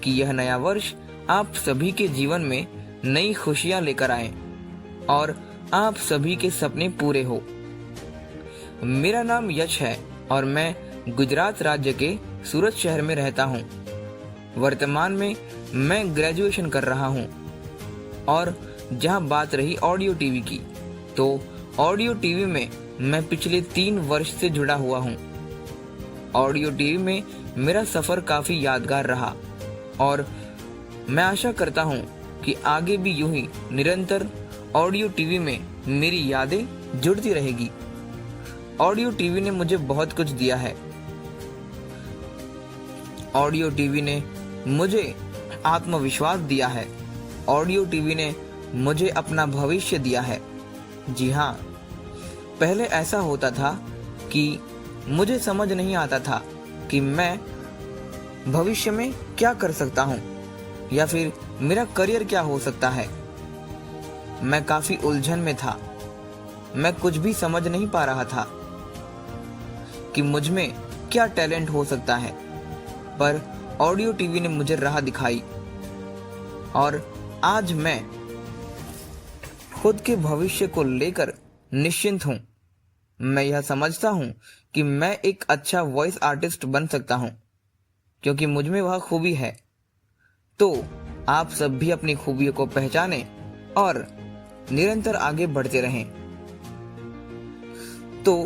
S9: कि यह नया वर्ष आप सभी के जीवन में नई खुशियां लेकर आए और आप सभी के सपने पूरे हो। मेरा नाम यश है और मैं गुजरात राज्य के सूरत शहर में रहता हूँ। वर्तमान में मैं ग्रेजुएशन कर रहा हूँ। और जहाँ बात रही ऑडियो टीवी की, तो ऑडियो टीवी में मैं पिछले 3 वर्ष से जुड़ा हुआ हूँ। ऑडियो टीवी में मेरा सफर काफी यादगार रहा और मैं आशा करता हूँ कि आगे भी यूं ही निरंतर ऑडियो टीवी में मेरी यादें जुड़ती रहेगी। ऑडियो टीवी ने मुझे बहुत कुछ दिया है। ऑडियो टीवी ने मुझे आत्मविश्वास दिया है। ऑडियो टीवी ने मुझे अपना भविष्य दिया है। जी हाँ, पहले ऐसा होता था कि मुझे समझ नहीं आता था कि मैं भविष्य में क्या कर सकता हूँ या फिर मेरा करियर क्या हो सकता है। मैं काफी उलझन में था। मैं कुछ भी समझ नहीं पा रहा था कि मुझ में क्या टैलेंट हो सकता है। पर ऑडियो टीवी ने मुझे राह दिखाई और आज मैं खुद के भविष्य को लेकर निश्चिंत हूँ। मैं यह समझता हूँ कि मैं एक अच्छा वॉइस आर्टिस्ट बन सकता हूँ, क्योंकि मुझ में वह खूबी है। तो आप सब भी अपनी खूबियों को पहचानें और निरंतर आगे बढ़ते रहें। तो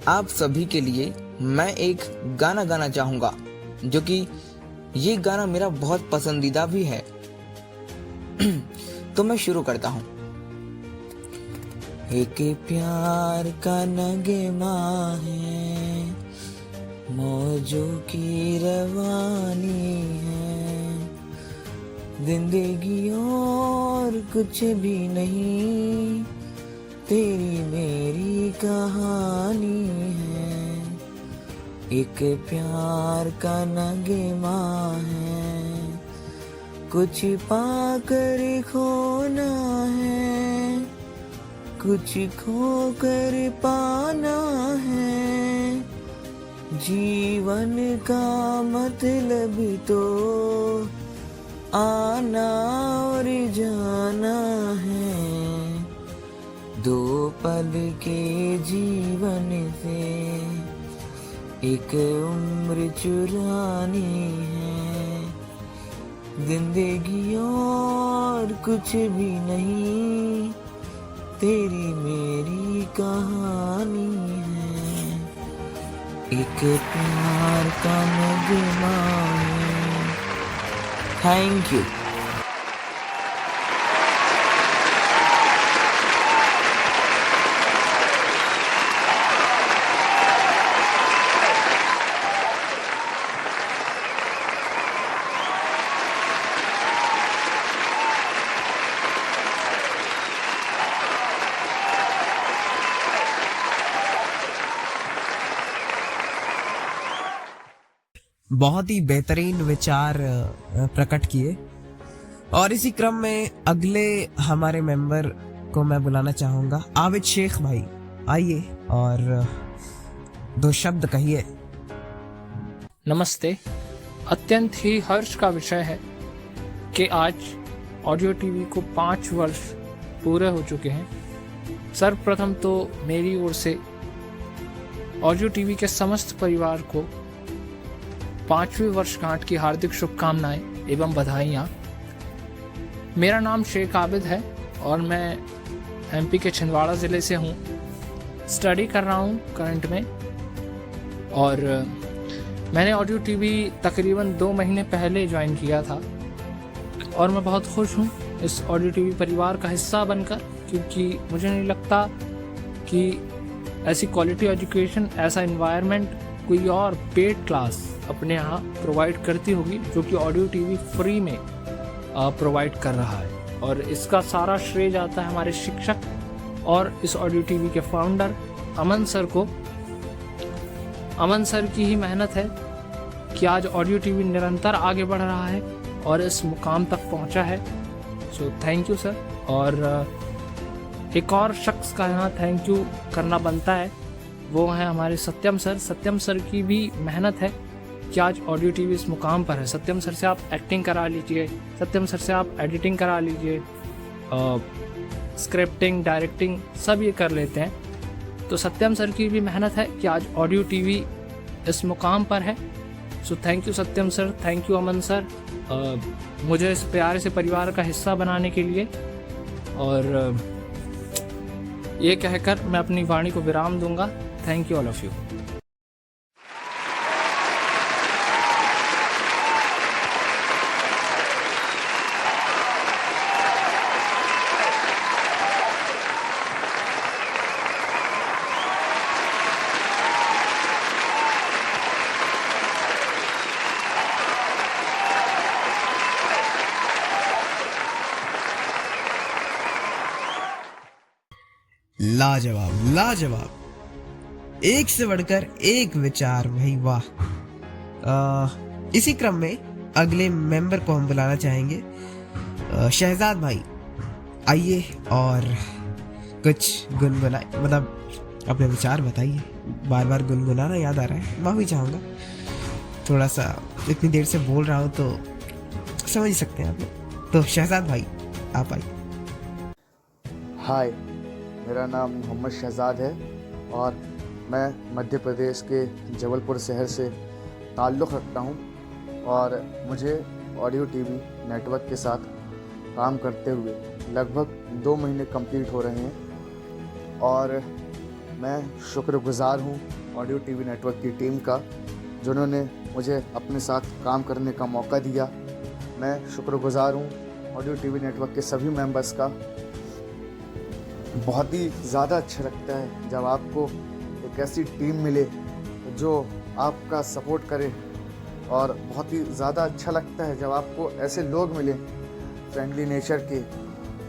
S9: आप सभी के लिए मैं एक गाना गाना चाहूंगा, जो कि ये गाना मेरा बहुत पसंदीदा भी है। तो मैं शुरू करता हूं। एक प्यार का नगमा है, मौजों की रवानी है, जिंदगी और कुछ भी नहीं, तेरी मेरी कहानी है। एक प्यार का नगमा है, कुछ पाकर खोना है, कुछ खोकर पाना है। जीवन का मतलब तो आना और जाना है। 2 पल के जीवन से एक उम्र चुरानी है। जिंदगी और कुछ भी नहीं, तेरी मेरी कहानी है। एक प्यार का नगमा है। Thank you.
S2: बहुत ही बेहतरीन विचार प्रकट किए। और इसी क्रम में अगले हमारे मेंबर को मैं बुलाना चाहूंगा। आबिद शेख भाई आइए और 2 शब्द कहिए।
S10: नमस्ते। अत्यंत ही हर्ष का विषय है कि आज ऑडियो टीवी को 5 वर्ष पूरे हो चुके हैं। सर्वप्रथम तो मेरी ओर से ऑडियो टीवी के समस्त परिवार को 5वीं वर्षगांठ की हार्दिक शुभकामनाएं एवं बधाइयाँ। मेरा नाम शेख आबिद है और मैं एमपी के छिंदवाड़ा ज़िले से हूँ। स्टडी कर रहा हूँ करंट में और मैंने ऑडियो टीवी तकरीबन 2 महीने पहले ज्वाइन किया था और मैं बहुत खुश हूँ इस ऑडियो टीवी परिवार का हिस्सा बनकर, क्योंकि मुझे नहीं लगता कि ऐसी क्वालिटी एजुकेशन, ऐसा इन्वायरमेंट कोई और पेड क्लास अपने यहाँ प्रोवाइड करती होगी जो कि ऑडियो टीवी फ्री में प्रोवाइड कर रहा है। और इसका सारा श्रेय जाता है हमारे शिक्षक और इस ऑडियो टीवी के फाउंडर अमन सर को। अमन सर की ही मेहनत है कि आज ऑडियो टीवी निरंतर आगे बढ़ रहा है और इस मुकाम तक पहुंचा है। So thank you sir. और एक और शख्स का यहाँ थैंक यू करना बनता है, वो है हमारे सत्यम सर। सत्यम सर की भी मेहनत है कि आज ऑडियो टीवी इस मुकाम पर है। सत्यम सर से आप एक्टिंग करा लीजिए, सत्यम सर से आप एडिटिंग करा लीजिए, स्क्रिप्टिंग, डायरेक्टिंग सब ये कर लेते हैं। तो सत्यम सर की भी मेहनत है कि आज ऑडियो टीवी इस मुकाम पर है। So thank you Satyam sir, thank you Aman sir, मुझे इस प्यारे से परिवार का हिस्सा बनाने के लिए। और ये कहकर मैं अपनी वाणी को विराम दूंगा। Thank you all of you.
S2: लाजवाब लाजवाब, एक से बढ़कर एक विचार, भाई वाह। इसी क्रम में अगले मेंबर को हम बुलाना चाहेंगे। शहजाद भाई आइए और कुछ गुनगुनाए, मतलब अपने विचार बताइए। बार बार गुनगुनाना याद आ रहा है, मैं भी चाहूँगा थोड़ा सा, इतनी देर से बोल रहा हूँ तो समझ सकते हैं आप लोग। तो शहजाद भाई आप आइए।
S11: हाय, मेरा नाम मोहम्मद शहजाद है और मैं मध्य प्रदेश के जबलपुर शहर से ताल्लुक़ रखता हूँ और मुझे ऑडियो टीवी नेटवर्क के साथ काम करते हुए लगभग 2 महीने कंप्लीट हो रहे हैं। और मैं शुक्रगुज़ार हूँ ऑडियो टीवी नेटवर्क की टीम का, जिन्होंने मुझे अपने साथ काम करने का मौका दिया। मैं शुक्रगुज़ार हूँ ऑडियो टीवी नेटवर्क के सभी मेंबर्स का। बहुत ही ज़्यादा अच्छा लगता है जब आपको एक ऐसी टीम मिले जो आपका सपोर्ट करे, और बहुत ही ज़्यादा अच्छा लगता है जब आपको ऐसे लोग मिले फ्रेंडली नेचर के।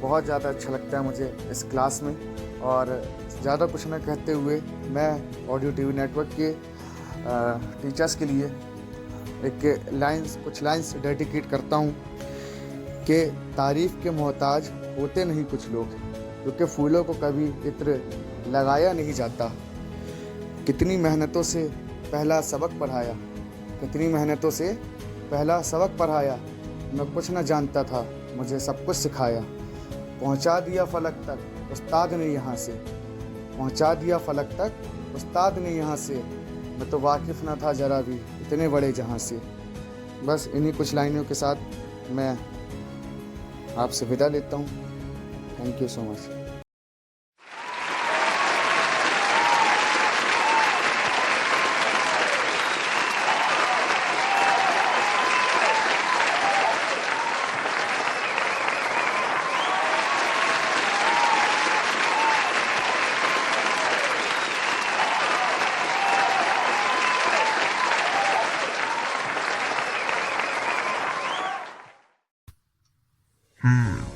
S11: बहुत ज़्यादा अच्छा लगता है मुझे इस क्लास में। और ज़्यादा कुछ न कहते हुए मैं ऑडियो टीवी नेटवर्क के टीचर्स के लिए कुछ लाइंस डेडिकेट करता हूँ कि तारीफ़ के मोहताज होते नहीं कुछ लोग, क्योंकि फूलों को कभी इत्र लगाया नहीं जाता। कितनी मेहनतों से पहला सबक पढ़ाया, कितनी मेहनतों से पहला सबक पढ़ाया। मैं कुछ न जानता था, मुझे सब कुछ सिखाया। पहुंचा दिया फलक तक उस्ताद ने यहाँ से, पहुंचा दिया फलक तक उस्ताद ने यहाँ से। मैं तो वाकिफ़ न था ज़रा भी इतने बड़े जहाँ से। बस इन्हीं कुछ लाइनों के साथ मैं आपसे विदा लेता हूँ। Thank you so much.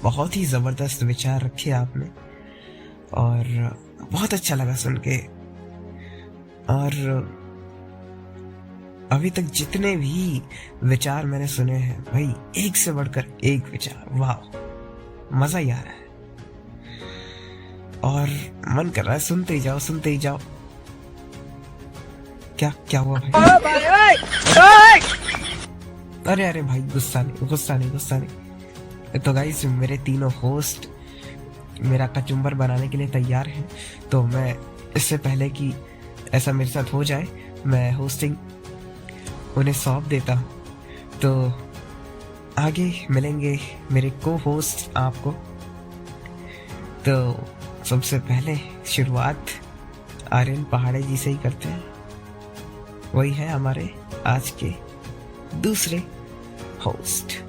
S2: बहुत ही ज़बरदस्त विचार रखे आपने और बहुत अच्छा लगा सुन के। और अभी तक जितने भी विचार मैंने सुने हैं भाई, एक से बढ़कर एक विचार, वाह, मजा ही आ रहा है और मन कर रहा है सुनते ही जाओ, सुनते ही जाओ। क्या हुआ भाई? अरे भाई गुस्सा नहीं। तो गाइस, मेरे तीनों होस्ट मेरा कचुम्बर बनाने के लिए तैयार हैं। तो मैं इससे पहले कि ऐसा मेरे साथ हो जाए, मैं होस्टिंग उन्हें सौंप देता हूँ। तो आगे मिलेंगे मेरे को होस्ट आपको। तो सबसे पहले शुरुआत आर्यन पहाड़े जी से ही करते हैं। वही है हमारे आज के दूसरे host.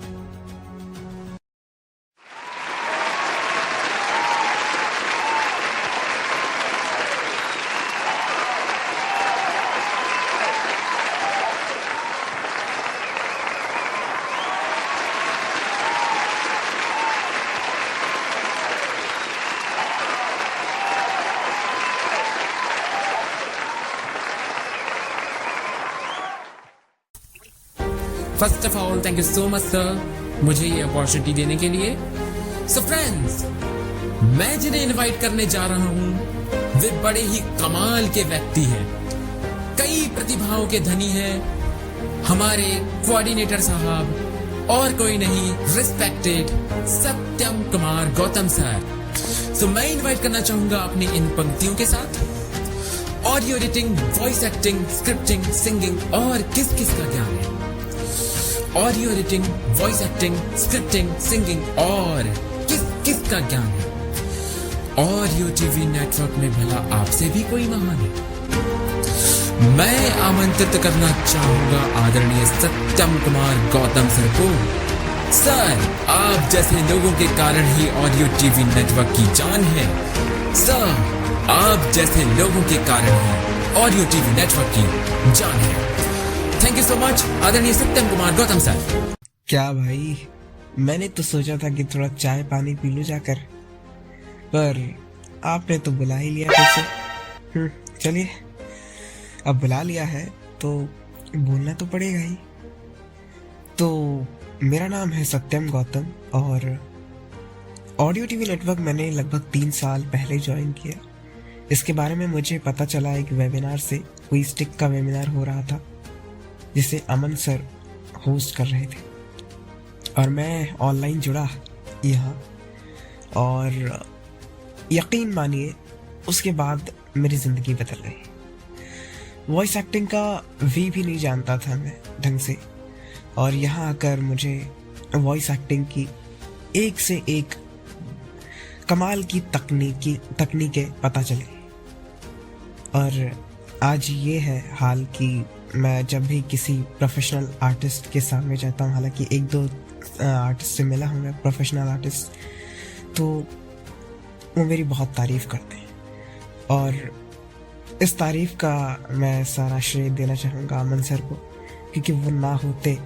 S8: First of all thank you so much sir मुझे ये अपॉर्चुनिटी देने के लिए। सो फ्रेंड्स, मैं जिन्हें इनवाइट करने जा रहा हूं वे बड़े ही कमाल के व्यक्ति हैं, कई प्रतिभाओं के धनी हैं, हमारे कोऑर्डिनेटर साहब और कोई नहीं, रिस्पेक्टेड सत्यम कुमार गौतम सर। सो मैं इनवाइट करना चाहूंगा अपनी इन पंक्तियों के साथ। Audio editing, voice acting, scripting, singing और किस किस का ज्ञान है। Audio editing, voice acting, scripting, singing और किस किस का ज्ञान है। ऑडियो टीवी नेटवर्क में भला आपसे भी कोई महान है। मैं आमंत्रित करना चाहूंगा आदरणीय सत्यम कुमार गौतम सर को। सर, आप जैसे लोगों के कारण ही ऑडियो टीवी नेटवर्क की जान है। सर, आप जैसे लोगों के कारण ही ऑडियो टीवी नेटवर्क की जान है। थैंक यू सो मच आदरणीय सत्यम कुमार गौतम सर।
S2: क्या भाई, मैंने तो सोचा था कि थोड़ा चाय पानी पी लूं जाकर, पर आपने तो बुला ही लिया फिर से। चलिए, अब बुला लिया है तो बोलना तो पड़ेगा ही। तो मेरा नाम है सत्यम गौतम और ऑडियो टीवी नेटवर्क मैंने लगभग 3 साल पहले ज्वाइन किया। इसके बारे में मुझे पता चला एक वेबिनार से, कोई स्टिक का वेबिनार हो रहा था जिसे अमन सर होस्ट कर रहे थे, और मैं ऑनलाइन जुड़ा यहाँ, और यकीन मानिए उसके बाद मेरी ज़िंदगी बदल गई। वॉइस एक्टिंग का भी नहीं जानता था मैं ढंग से, और यहाँ आकर मुझे वॉइस एक्टिंग की एक से एक कमाल की तकनीकें पता चली। और आज ये है हाल कि मैं जब भी किसी प्रोफेशनल आर्टिस्ट के सामने जाता हूँ, हालांकि 1-2 आर्टिस्ट से मिला हूँ मैं, प्रोफेशनल आर्टिस्ट, तो वो मेरी बहुत तारीफ़ करते हैं। और इस तारीफ़ का मैं सारा श्रेय देना चाहूँगा अमन सर को, क्योंकि वो ना होते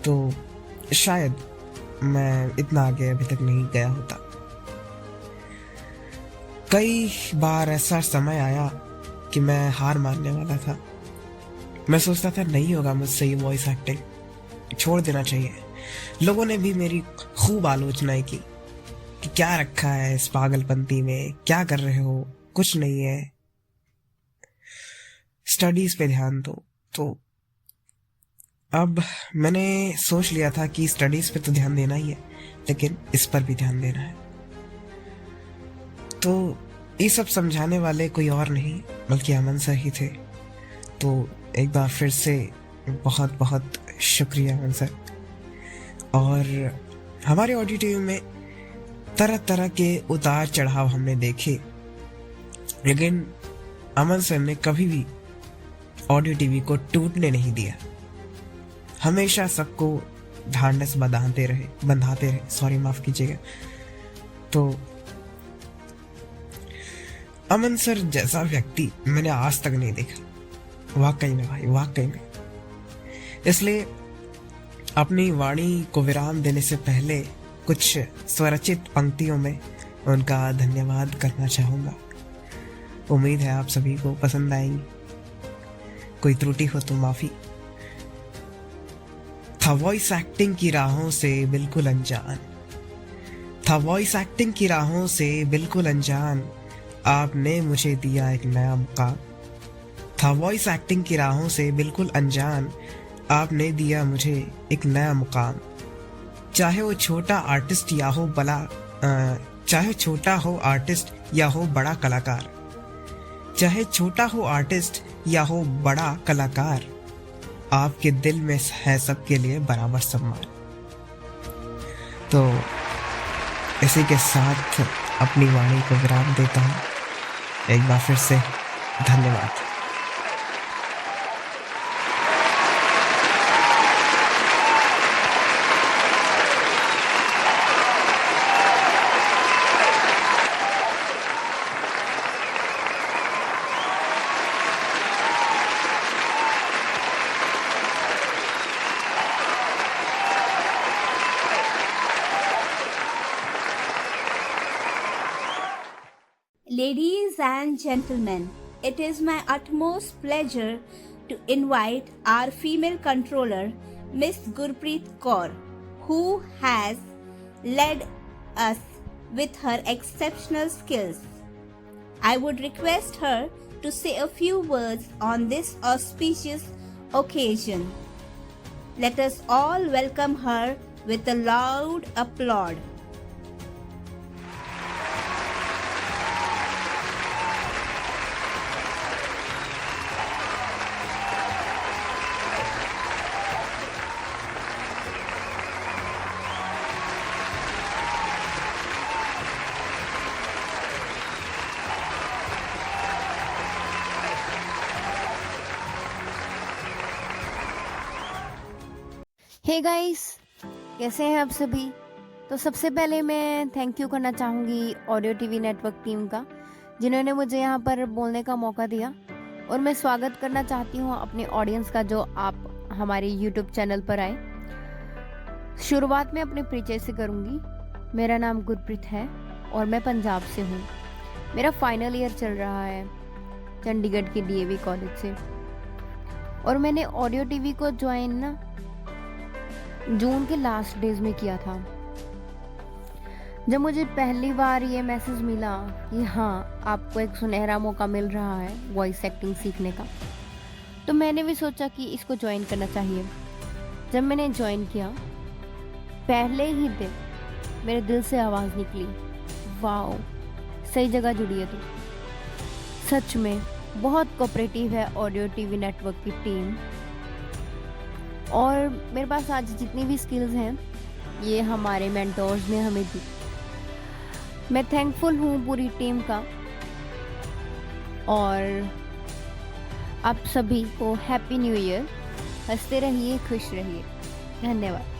S2: तो शायद मैं इतना आगे अभी तक नहीं गया होता। कई बार ऐसा समय आया कि मैं हार मानने वाला था। मैं सोचता था नहीं होगा मुझसे ये वॉइस एक्टिंग, छोड़ देना चाहिए। लोगों ने भी मेरी खूब आलोचनाएं की कि क्या रखा है इस पागलपंती में, क्या कर रहे हो, कुछ नहीं है, स्टडीज पे ध्यान दो। तो अब मैंने सोच लिया था कि स्टडीज पे तो ध्यान देना ही है, लेकिन इस पर भी ध्यान देना है। तो ये सब समझाने वाले कोई और नहीं बल्कि अमन सर ही थे। तो एक बार फिर से बहुत बहुत शुक्रिया अमन सर। और हमारे ऑडियो टीवी में तरह तरह के उतार चढ़ाव हमने देखे, लेकिन अमन सर ने कभी भी ऑडियो टीवी को टूटने नहीं दिया। हमेशा सबको ढांढस बंधाते रहे, सॉरी माफ कीजिएगा। तो अमन सर जैसा व्यक्ति मैंने आज तक नहीं देखा, वाकई में भाई, वाकई में। इसलिए अपनी वाणी को विराम देने से पहले कुछ स्वरचित पंक्तियों में उनका धन्यवाद करना चाहूँगा। उम्मीद है आप सभी को पसंद आएंगी, कोई त्रुटि हो तो माफ़ी। था वॉइस एक्टिंग की राहों से बिल्कुल अनजान, था वॉइस एक्टिंग की राहों से बिल्कुल अनजान, आपने मुझे दिया एक नया मुकाम। था वॉइस एक्टिंग की राहों से बिल्कुल अनजान, आपने दिया मुझे एक नया मुकाम। चाहे वो छोटा आर्टिस्ट या हो चाहे छोटा हो आर्टिस्ट या हो बड़ा कलाकार, चाहे छोटा हो आर्टिस्ट या हो बड़ा कलाकार, आपके दिल में है सबके लिए बराबर सम्मान। तो इसी के साथ अपनी वाणी को विराम देता हूँ। एक बार फिर से धन्यवाद।
S4: Ladies and gentlemen, it is my utmost pleasure to invite our female controller, Miss Gurpreet Kaur, who has led us with her exceptional skills. I would request her to say a few words on this auspicious occasion. Let us all welcome her with a loud applaud.
S12: Hey guys, कैसे हैं आप सभी। तो सबसे पहले मैं thank you करना चाहूँगी ऑडियो टीवी नेटवर्क टीम का, जिन्होंने मुझे यहाँ पर बोलने का मौका दिया। और मैं स्वागत करना चाहती हूँ अपने ऑडियंस का, जो आप हमारे यूट्यूब चैनल पर आए। शुरुआत में अपने परिचय से करूँगी। मेरा नाम गुरप्रीत है और मैं पंजाब से हूँ। मेरा फाइनल ईयर चल रहा है चंडीगढ़ के DAV कॉलेज से। और मैंने ऑडियो टीवी को ज्वाइन ना जून के लास्ट डेज में किया था। जब मुझे पहली बार ये मैसेज मिला कि हाँ, आपको एक सुनहरा मौका मिल रहा है वॉइस एक्टिंग सीखने का, तो मैंने भी सोचा कि इसको ज्वाइन करना चाहिए। जब मैंने ज्वाइन किया, पहले ही दिन मेरे दिल से आवाज़ निकली, वाओ, सही जगह जुड़ी है तू। सच में बहुत कोऑपरेटिव है ऑडियो टीवी नेटवर्क की टीम। और मेरे पास आज जितनी भी स्किल्स हैं, ये हमारे मेंटोर्स ने हमें दी। मैं थैंकफुल हूँ पूरी टीम का। और आप सभी को हैप्पी न्यू ईयर। हंसते रहिए, खुश रहिए। धन्यवाद।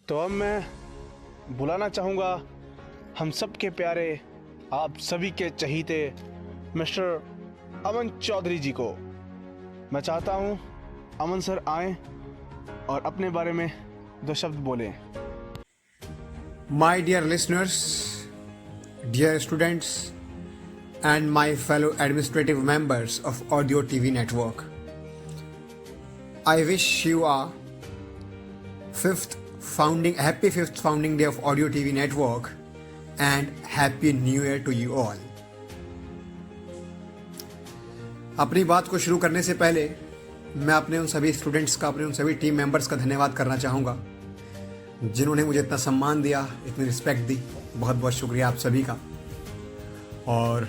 S7: तो अब मैं बुलाना चाहूँगा हम सब के प्यारे, आप सभी के चहीते मिस्टर अमन चौधरी जी को। मैं चाहता हूँ अमन सर आएं और अपने बारे में 2 शब्द बोलें।
S13: My dear listeners, dear students, and my fellow administrative members of Audio TV Network, I wish you a happy 5th founding day of Audio TV Network and happy new year to you all. अपनी बात को शुरू करने से पहले मैं अपने उन सभी स्टूडेंट्स का, अपने उन सभी टीम मेंबर्स का धन्यवाद करना चाहूँगा जिन्होंने मुझे इतना सम्मान दिया, इतनी रिस्पेक्ट दी। बहुत बहुत शुक्रिया आप सभी का। और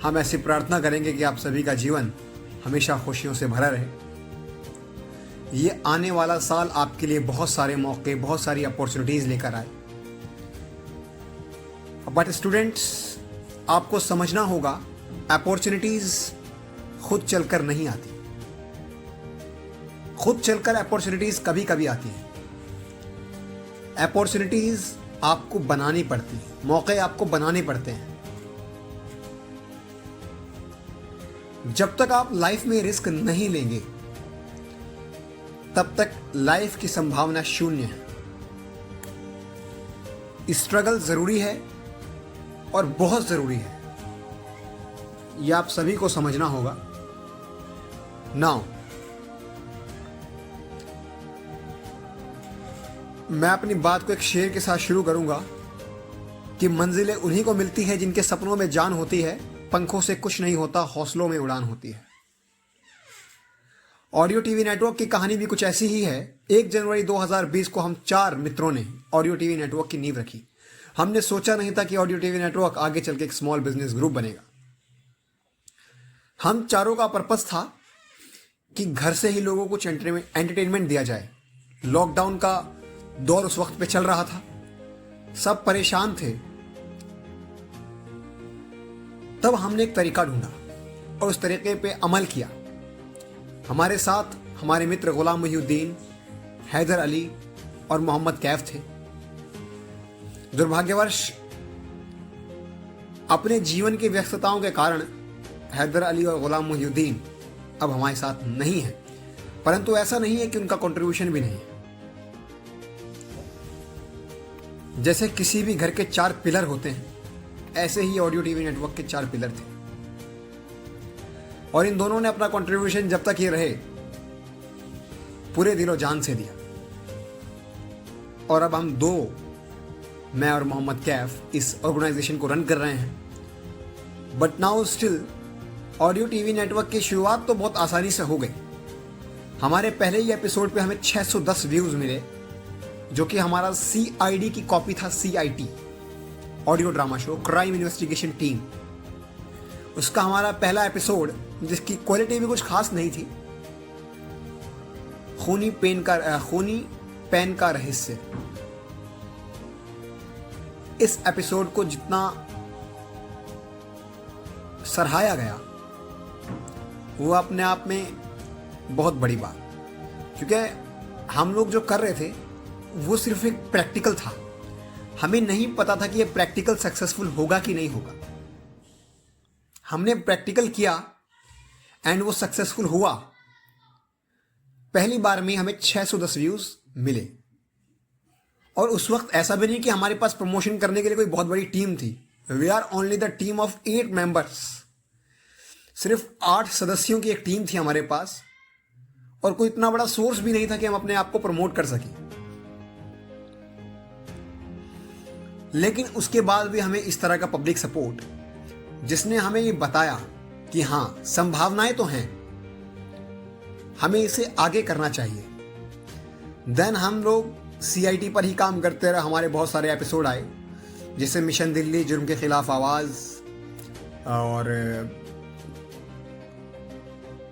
S13: हम ऐसी प्रार्थना करेंगे कि आप सभी का जीवन हमेशा खुशियों से भरा रहे। ये आने वाला साल आपके लिए बहुत सारे मौके, बहुत सारी अपॉर्चुनिटीज़ लेकर आए। बट स्टूडेंट्स, आपको समझना होगा, अपॉर्चुनिटीज़ खुद चलकर नहीं आती। खुद चलकर अपॉर्चुनिटीज़ कभी कभी आती हैं। अपॉर्चुनिटीज़ आपको बनानी पड़ती हैं, मौके आपको बनाने पड़ते हैं। जब तक आप लाइफ में रिस्क नहीं लेंगे, तब तक लाइफ की संभावना शून्य है। स्ट्रगल जरूरी है और बहुत जरूरी है, यह आप सभी को समझना होगा। नाउ मैं अपनी बात को एक शेर के साथ शुरू करूंगा कि मंजिलें उन्हीं को मिलती है जिनके सपनों में जान होती है, पंखों से कुछ नहीं होता, हौसलों में उड़ान होती है। ऑडियो टीवी नेटवर्क की कहानी भी कुछ ऐसी ही है। 1 जनवरी 2020 को हम 4 मित्रों ने ऑडियो टीवी नेटवर्क की नींव रखी। हमने सोचा नहीं था कि ऑडियो टीवी नेटवर्क आगे चल के एक स्मॉल बिजनेस ग्रुप बनेगा। हम चारों का पर्पस था कि घर से ही लोगों को एंटरटेनमेंट दिया जाए। लॉकडाउन का दौर उस वक्त पे चल रहा था, सब परेशान थे। तब हमने एक तरीका ढूंढा और उस तरीके पे अमल किया। हमारे साथ हमारे मित्र गुलाम मोहिउद्दीन, हैदर अली और मोहम्मद कैफ थे। दुर्भाग्यवश अपने जीवन की व्यस्तताओं के कारण हैदर अली और गुलाम मोहिउद्दीन अब हमारे साथ नहीं है, परंतु ऐसा नहीं है कि उनका कंट्रीब्यूशन भी नहीं है। जैसे किसी भी घर के 4 पिलर होते हैं, ऐसे ही ऑडियो टीवी नेटवर्क के 4 पिलर थे और इन दोनों ने अपना कंट्रीब्यूशन जब तक ये रहे पूरे दिलो जान से दिया। और अब हम 2, मैं और मोहम्मद कैफ, इस ऑर्गेनाइजेशन को रन कर रहे हैं। But now still audio TV network की शुरुआत तो बहुत आसानी से हो गई। हमारे पहले ही एपिसोड पे हमें 610 व्यूज मिले, जो कि हमारा CID की कॉपी था। CIT audio drama show, crime investigation team. उसका हमारा पहला एपिसोड, जिसकी क्वालिटी भी कुछ खास नहीं थी, खूनी पेन का रहस्य। इस एपिसोड को जितना सराहाया गया वो अपने आप में बहुत बड़ी बात, क्योंकि हम लोग जो कर रहे थे वो सिर्फ एक प्रैक्टिकल था। हमें नहीं पता था कि ये प्रैक्टिकल सक्सेसफुल होगा कि नहीं होगा। हमने प्रैक्टिकल किया एंड वो सक्सेसफुल हुआ। पहली बार में हमें 610 व्यूज मिले और उस वक्त ऐसा भी नहीं कि हमारे पास प्रमोशन करने के लिए कोई बहुत बड़ी टीम थी। We are only the team of 8 members. सिर्फ 8 सदस्यों की एक टीम थी हमारे पास और कोई इतना बड़ा सोर्स भी नहीं था कि हम अपने आप को प्रमोट कर सकें। लेकिन उसके बाद भी हमें इस तरह का पब्लिक सपोर्ट, जिसने हमें ये बताया कि हाँ, संभावनाएं तो हैं, हमें इसे आगे करना चाहिए। देन हम लोग CIT पर ही काम करते रहे। हमारे बहुत सारे एपिसोड आए, जैसे मिशन दिल्ली, जुर्म के खिलाफ आवाज, और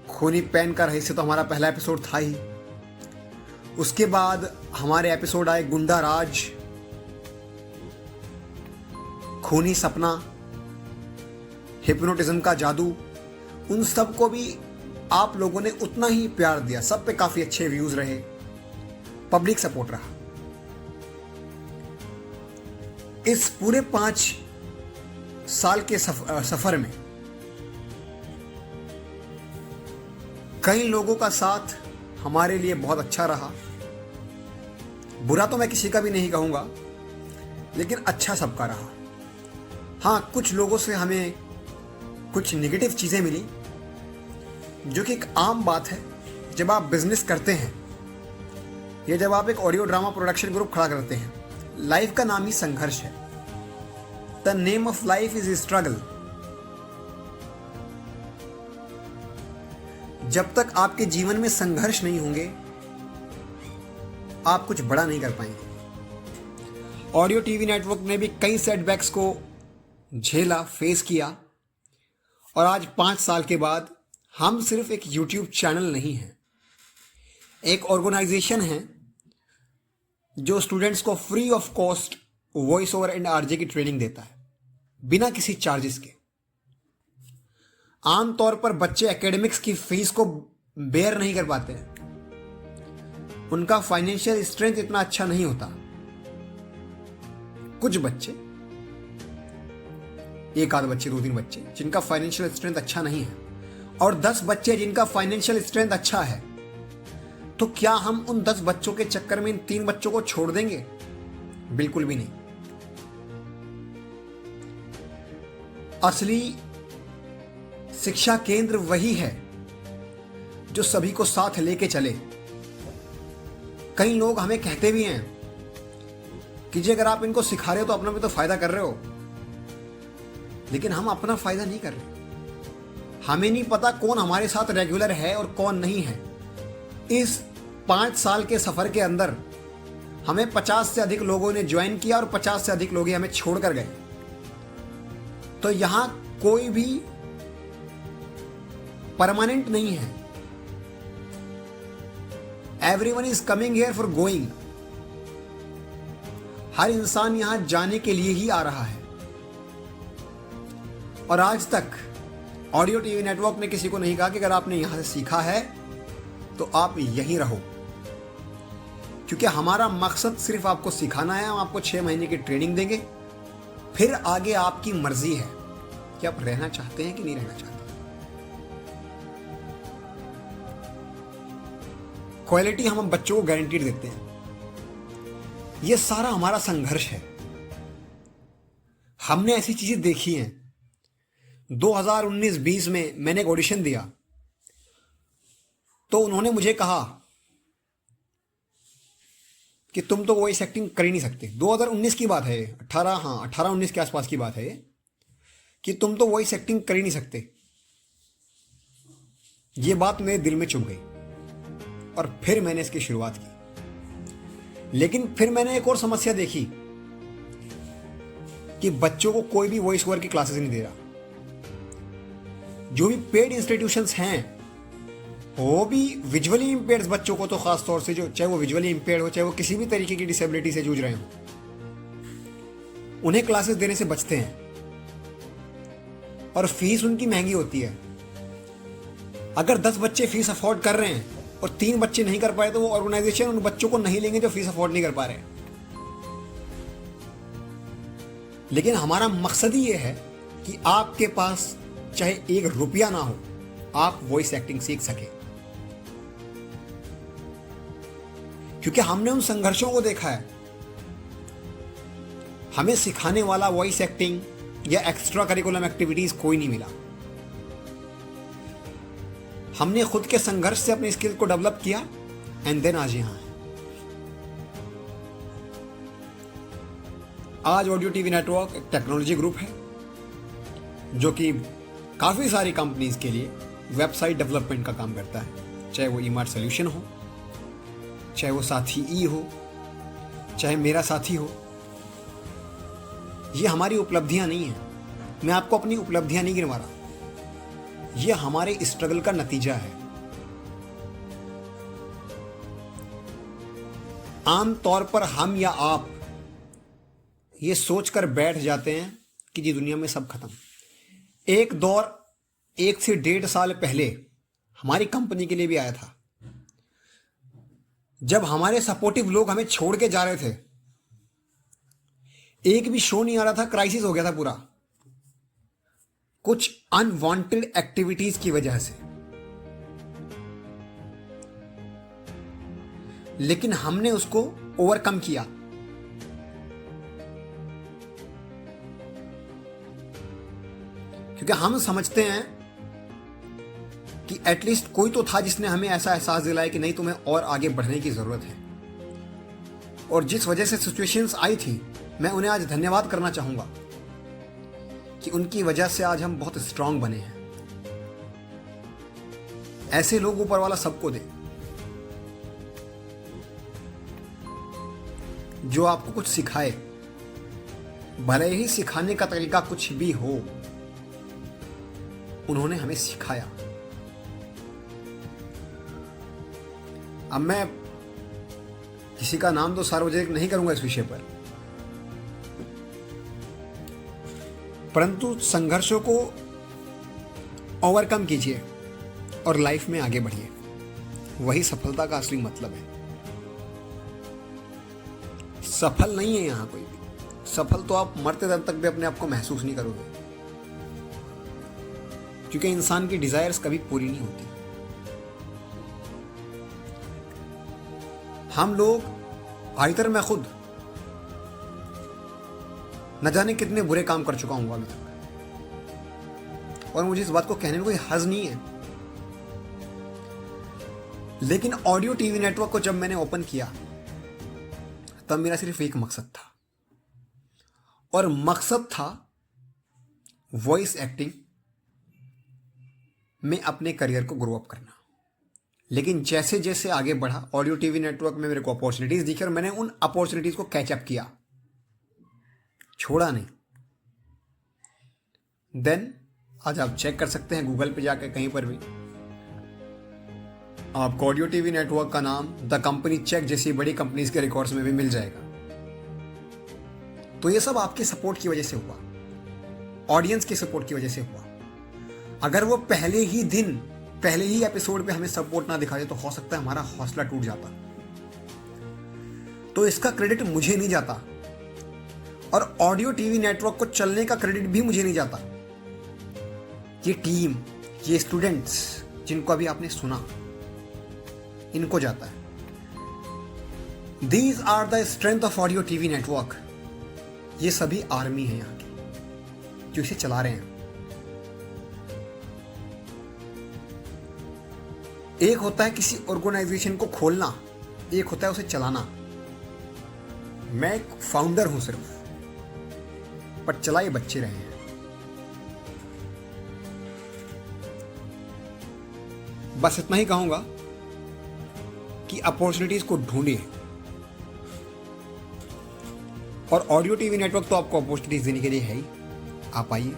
S13: खूनी पेन का रहस्य तो हमारा पहला एपिसोड था ही। उसके बाद हमारे एपिसोड आए गुंडा राज, खूनी सपना, हिप्नोटिज्म का जादू। उन सब को भी आप लोगों ने उतना ही प्यार दिया। सब पे काफी अच्छे व्यूज रहे, पब्लिक सपोर्ट रहा। इस पूरे 5 साल के सफर में कई लोगों का साथ हमारे लिए बहुत अच्छा रहा। बुरा तो मैं किसी का भी नहीं कहूंगा, लेकिन अच्छा सबका रहा। हाँ, कुछ लोगों से हमें कुछ नेगेटिव चीजें मिली, जो कि एक आम बात है जब आप बिजनेस करते हैं या जब आप एक ऑडियो ड्रामा प्रोडक्शन ग्रुप खड़ा करते हैं। लाइफ का नाम ही संघर्ष है। The name of life is struggle. जब तक आपके जीवन में संघर्ष नहीं होंगे, आप कुछ बड़ा नहीं कर पाएंगे। ऑडियो टीवी नेटवर्क ने भी कई सेटबैक्स को झेला, फेस किया, और आज 5 साल के बाद हम सिर्फ एक YouTube चैनल नहीं हैं, एक ऑर्गेनाइजेशन है जो स्टूडेंट्स को free of cost voice over and RJ की ट्रेनिंग देता है, बिना किसी चार्जेस के। आमतौर पर बच्चे एकेडमिक्स की फीस को बेयर नहीं कर पाते, उनका फाइनेंशियल स्ट्रेंथ इतना अच्छा नहीं होता। कुछ बच्चे, 1 आध बच्चे, 2-3 बच्चे जिनका फाइनेंशियल स्ट्रेंथ अच्छा नहीं है, और 10 बच्चे जिनका फाइनेंशियल स्ट्रेंथ अच्छा है, तो क्या हम उन 10 बच्चों के चक्कर में इन 3 बच्चों को छोड़ देंगे? बिल्कुल भी नहीं। असली शिक्षा केंद्र वही है जो सभी को साथ लेके चले। कई लोग हमें कहते भी हैं कि जी अगर आप इनको सिखा रहे हो तो अपना भी तो फायदा कर रहे हो, लेकिन हम अपना फायदा नहीं कर रहे। हमें नहीं पता कौन हमारे साथ रेगुलर है और कौन नहीं है। इस 5 साल के सफर के अंदर हमें 50 से अधिक लोगों ने ज्वाइन किया और 50 से अधिक लोग हमें छोड़कर गए। तो यहां कोई भी परमानेंट नहीं है। Everyone is coming here for going. हर इंसान यहां जाने के लिए ही आ रहा है। और आज तक ऑडियो टीवी नेटवर्क ने किसी को नहीं कहा कि अगर आपने यहां से सीखा है तो आप यहीं रहो, क्योंकि हमारा मकसद सिर्फ आपको सिखाना है। हम आपको 6 महीने की ट्रेनिंग देंगे, फिर आगे आपकी मर्जी है कि आप रहना चाहते हैं कि नहीं रहना चाहते। क्वालिटी हम बच्चों को गारंटीड देते हैं। यह सारा हमारा संघर्ष है। हमने ऐसी चीजें देखी हैं। 2019-20 में मैंने एक ऑडिशन दिया तो उन्होंने मुझे कहा कि तुम तो वॉइस एक्टिंग कर ही नहीं सकते। 2019 की बात है, 18-19 के आसपास की बात है, कि तुम तो वॉइस एक्टिंग कर ही नहीं सकते। ये बात मेरे दिल में चुभ गई और फिर मैंने इसकी शुरुआत की। लेकिन फिर मैंने एक और समस्या देखी कि बच्चों को कोई भी वॉइस ओवर की क्लासेस नहीं दे रहा। जो भी पेड इंस्टीट्यूशंस हैं वो भी विजुअली इंपेयर्ड बच्चों को, तो खास तौर से जो चाहे वो विजुअली इंपेयर्ड हो, चाहे वो किसी भी तरीके की डिसेबिलिटी से जूझ रहे हो, उन्हें क्लासेस देने से बचते हैं। और फीस उनकी महंगी होती है। अगर 10 बच्चे फीस अफोर्ड कर रहे हैं और 3 बच्चे नहीं कर पाए तो वो ऑर्गेनाइजेशन उन बच्चों को नहीं लेंगे जो फीस अफोर्ड नहीं कर पा रहे। लेकिन हमारा मकसद ही ये है कि आपके पास चाहे 1 रुपया ना हो, आप वॉइस एक्टिंग सीख सके। क्योंकि हमने उन संघर्षों को देखा है। हमें सिखाने वाला वॉइस एक्टिंग या एक्स्ट्रा करिकुलम एक्टिविटीज कोई नहीं मिला। हमने खुद के संघर्ष से अपने स्किल को डेवलप किया एंड देन आज यहां है। आज ऑडियो टीवी नेटवर्क एक टेक्नोलॉजी ग्रुप है जो कि काफी सारी कंपनीज के लिए वेबसाइट डेवलपमेंट का काम करता है। चाहे वो ईमार्ट सॉल्यूशन हो, चाहे वो साथी ई हो, चाहे मेरा साथी हो। ये हमारी उपलब्धियां नहीं है। मैं आपको अपनी उपलब्धियां नहीं गिनवा रहा। ये हमारे स्ट्रगल का नतीजा है। आम तौर पर हम या आप ये सोचकर बैठ जाते हैं कि जी दुनिया में सब खत्म। एक दौर 1 से 1.5 साल पहले हमारी कंपनी के लिए भी आया था, जब हमारे सपोर्टिव लोग हमें छोड़ के जा रहे थे। एक भी शो नहीं आ रहा था, क्राइसिस हो गया था पूरा, कुछ अनवांटेड एक्टिविटीज की वजह से। लेकिन हमने उसको ओवरकम किया। क्योंकि हम समझते हैं कि एटलीस्ट कोई तो था जिसने हमें ऐसा एहसास दिलाया कि नहीं, तुम्हें और आगे बढ़ने की जरूरत है। और जिस वजह से सिचुएशंस आई थी, मैं उन्हें आज धन्यवाद करना चाहूंगा कि उनकी वजह से आज हम बहुत स्ट्रांग बने हैं। ऐसे लोग ऊपर वाला सबको दे जो आपको कुछ सिखाए, भले ही सिखाने का तरीका कुछ भी हो। उन्होंने हमें सिखाया। अब मैं किसी का नाम तो सार्वजनिक नहीं करूंगा इस विषय पर, परंतु संघर्षों को ओवरकम कीजिए और लाइफ में आगे बढ़िए। वही सफलता का असली मतलब है। सफल नहीं है यहां कोई भी। सफल तो आप मरते दम तक भी अपने आप को महसूस नहीं करोगे, क्योंकि इंसान की डिजायर्स कभी पूरी नहीं होती। हम लोग, आइतर मैं खुद न जाने कितने बुरे काम कर चुका हूं अभी तक, और मुझे इस बात को कहने में कोई हर्ज नहीं है। लेकिन ऑडियो टीवी नेटवर्क को जब मैंने ओपन किया, तब मेरा सिर्फ एक मकसद था और मकसद था वॉइस एक्टिंग में अपने करियर को ग्रो अप करना। लेकिन जैसे जैसे आगे बढ़ा, ऑडियो टीवी नेटवर्क में मेरे को अपॉर्चुनिटीज दिखी और मैंने उन अपॉर्चुनिटीज को कैचअप किया, छोड़ा नहीं। देन आज आप चेक कर सकते हैं गूगल पे जाकर, कहीं पर भी आपको ऑडियो टीवी नेटवर्क का नाम, द कंपनी चेक जैसी बड़ी कंपनीज के रिकॉर्ड्स में भी मिल जाएगा। तो ये सब आपके सपोर्ट की वजह से हुआ, ऑडियंस के सपोर्ट की वजह से हुआ। अगर वो पहले ही एपिसोड पे हमें सपोर्ट ना दिखाते तो हो सकता है हमारा हौसला टूट जाता। तो इसका क्रेडिट मुझे नहीं जाता, और ऑडियो टीवी नेटवर्क को चलने का क्रेडिट भी मुझे नहीं जाता। ये टीम, ये स्टूडेंट्स जिनको अभी आपने सुना, इनको जाता है। These are the strength of audio TV network. ये सभी आर्मी है यहाँ की जो इसे चला रहे हैं। एक होता है किसी ऑर्गेनाइजेशन को खोलना, एक होता है उसे चलाना। मैं एक फाउंडर हूं सिर्फ, पर चलाए बच्चे रहे हैं। बस इतना ही कहूंगा कि अपॉर्चुनिटीज को ढूंढिए, और ऑडियो टीवी नेटवर्क तो आपको अपॉर्चुनिटीज देने के लिए है ही। आप आइए,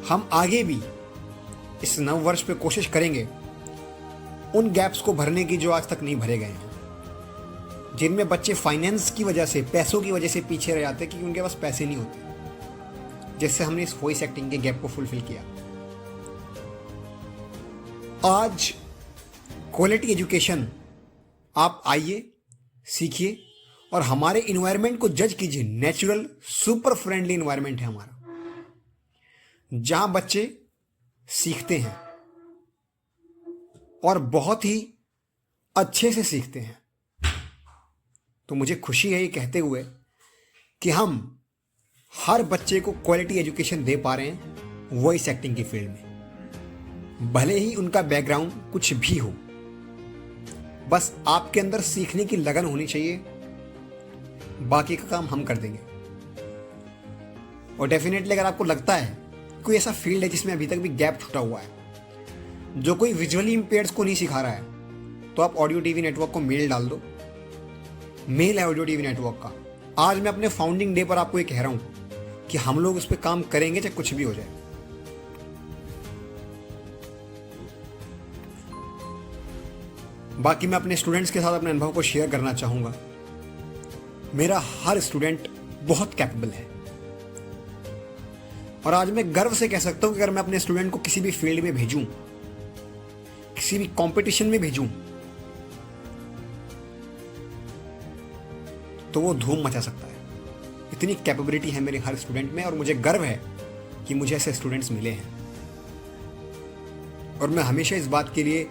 S13: हम आगे भी इस नव वर्ष पे कोशिश करेंगे उन गैप्स को भरने की जो आज तक नहीं भरे गए हैं, जिनमें बच्चे फाइनेंस की वजह से, पैसों की वजह से पीछे रह जाते क्योंकि उनके पास पैसे नहीं होते, जिससे हमने इस वॉइस एक्टिंग के गैप को फुलफिल किया। आज क्वालिटी एजुकेशन, आप आइए, सीखिए और हमारे इन्वायरमेंट को जज कीजिए। नेचुरल, सुपर फ्रेंडली इन्वायरमेंट है हमारा, जहां बच्चे सीखते हैं और बहुत ही अच्छे से सीखते हैं। तो मुझे खुशी है ये कहते हुए कि हम हर बच्चे को क्वालिटी एजुकेशन दे पा रहे हैं वॉइस एक्टिंग की फील्ड में, भले ही उनका बैकग्राउंड कुछ भी हो। बस आपके अंदर सीखने की लगन होनी चाहिए, बाकी का काम हम कर देंगे। और डेफिनेटली अगर आपको लगता है कोई ऐसा फील्ड है जिसमें अभी तक भी गैप छूटा हुआ है, जो कोई विजुअली इंपेयर्ड्स को नहीं सिखा रहा है, तो आप ऑडियो टीवी नेटवर्क को मेल डाल दो। मेल है ऑडियो टीवी नेटवर्क का। आज मैं अपने फाउंडिंग डे पर आपको ये कह रहा हूं कि हम लोग उस पर काम करेंगे चाहे कुछ भी हो जाए। बाकी मैं अपने स्टूडेंट्स के साथ अपने अनुभव को शेयर करना चाहूंगा। मेरा हर स्टूडेंट बहुत कैपेबल है, और आज मैं गर्व से कह सकता हूं कि अगर मैं अपने स्टूडेंट को किसी भी फील्ड में भेजूं, किसी भी कंपटीशन में भेजूं, तो वो धूम मचा सकता है। इतनी कैपेबिलिटी है मेरे हर स्टूडेंट में, और मुझे गर्व है कि मुझे ऐसे स्टूडेंट्स मिले हैं। और मैं हमेशा इस बात के लिए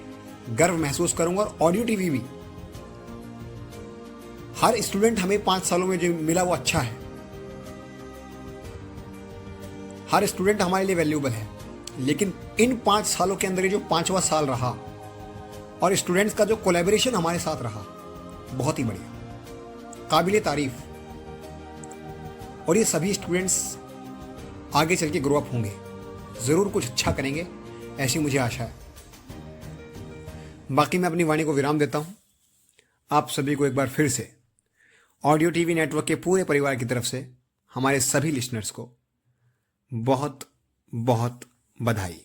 S13: गर्व महसूस करूंगा। और ऑडियो टीवी भी, हर स्टूडेंट हमें 5 सालों में जो मिला वो अच्छा है। हर स्टूडेंट हमारे लिए वैल्यूएबल है, लेकिन इन 5 सालों के अंदर ये जो 5वां साल रहा और स्टूडेंट्स का जो कोलैबोरेशन हमारे साथ रहा, बहुत ही बढ़िया, काबिले तारीफ। और ये सभी स्टूडेंट्स आगे चल के ग्रो अप होंगे, ज़रूर कुछ अच्छा करेंगे, ऐसी मुझे आशा है। बाकी मैं अपनी वाणी को विराम देता हूं। आप सभी को एक बार फिर से ऑडियो टीवी नेटवर्क के पूरे परिवार की तरफ से हमारे सभी लिसनर्स को बहुत बहुत बधाई।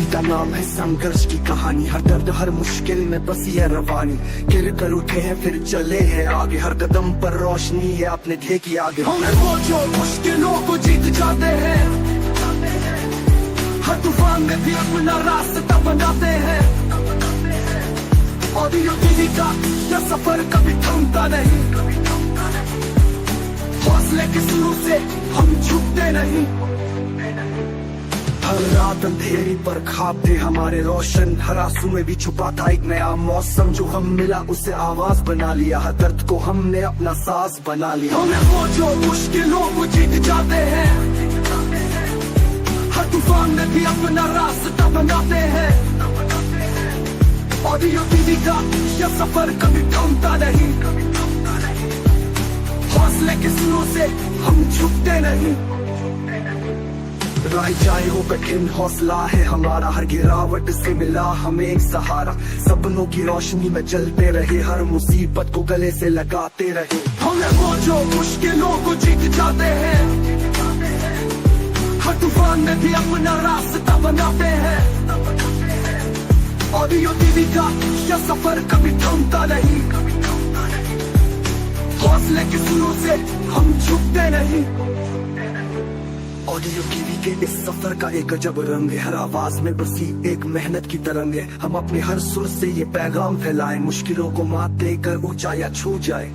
S1: का नाम है संघर्ष की कहानी, हर दर्द हर मुश्किल में बसी है रवानी। गिर कर उठे हैं फिर चले हैं आगे, हर कदम पर रोशनी है अपने ध्येय की आगे। हम वो जो मुश्किलों को जीत जाते हैं, हर तूफान में भी अपना रास्ता बनाते हैं। ऑडियो टीवी का यह सफर कभी थमता नहीं, हौसले के शुरू से हम झुकते नहीं। हर रात अंधेरी पर ख्वाब थे हमारे रोशन, हर आंसू में भी छुपा था एक नया मौसम। जो हम मिला उसे आवाज बना लिया, हर दर्द को हमने अपना साज बना लिया। हमें वो जो मुश्किलों को जीत जाते हैं, हर तूफान में भी अपना रास्ता बनाते हैं। ऑडियो टीवी का यह सफर कभी थमता नहीं, हौसले के शुरू से हम झुकते नहीं। राह जाए हो कठिन हौसला है हमारा, हर गिरावट से मिला हमें एक सहारा। सपनों की रोशनी में जलते रहे, हर मुसीबत को गले से लगाते रहे। हमें वो जो मुश्किलों को जीत जाते हैं, हर तूफान में भी अपना रास्ता बनाते हैं। ऑडियो टीवी का यह सफर कभी थमता नहीं, हौसले के शुरू से हम झुकते नहीं। ऑडियो टीवी के इस सफर का एक अजब रंग है, हर आवाज में बसी एक मेहनत की तरंग है। हम अपने हर सुर से ये पैगाम फैलाएं, मुश्किलों को मात देकर ऊंचाइयां छू जाए।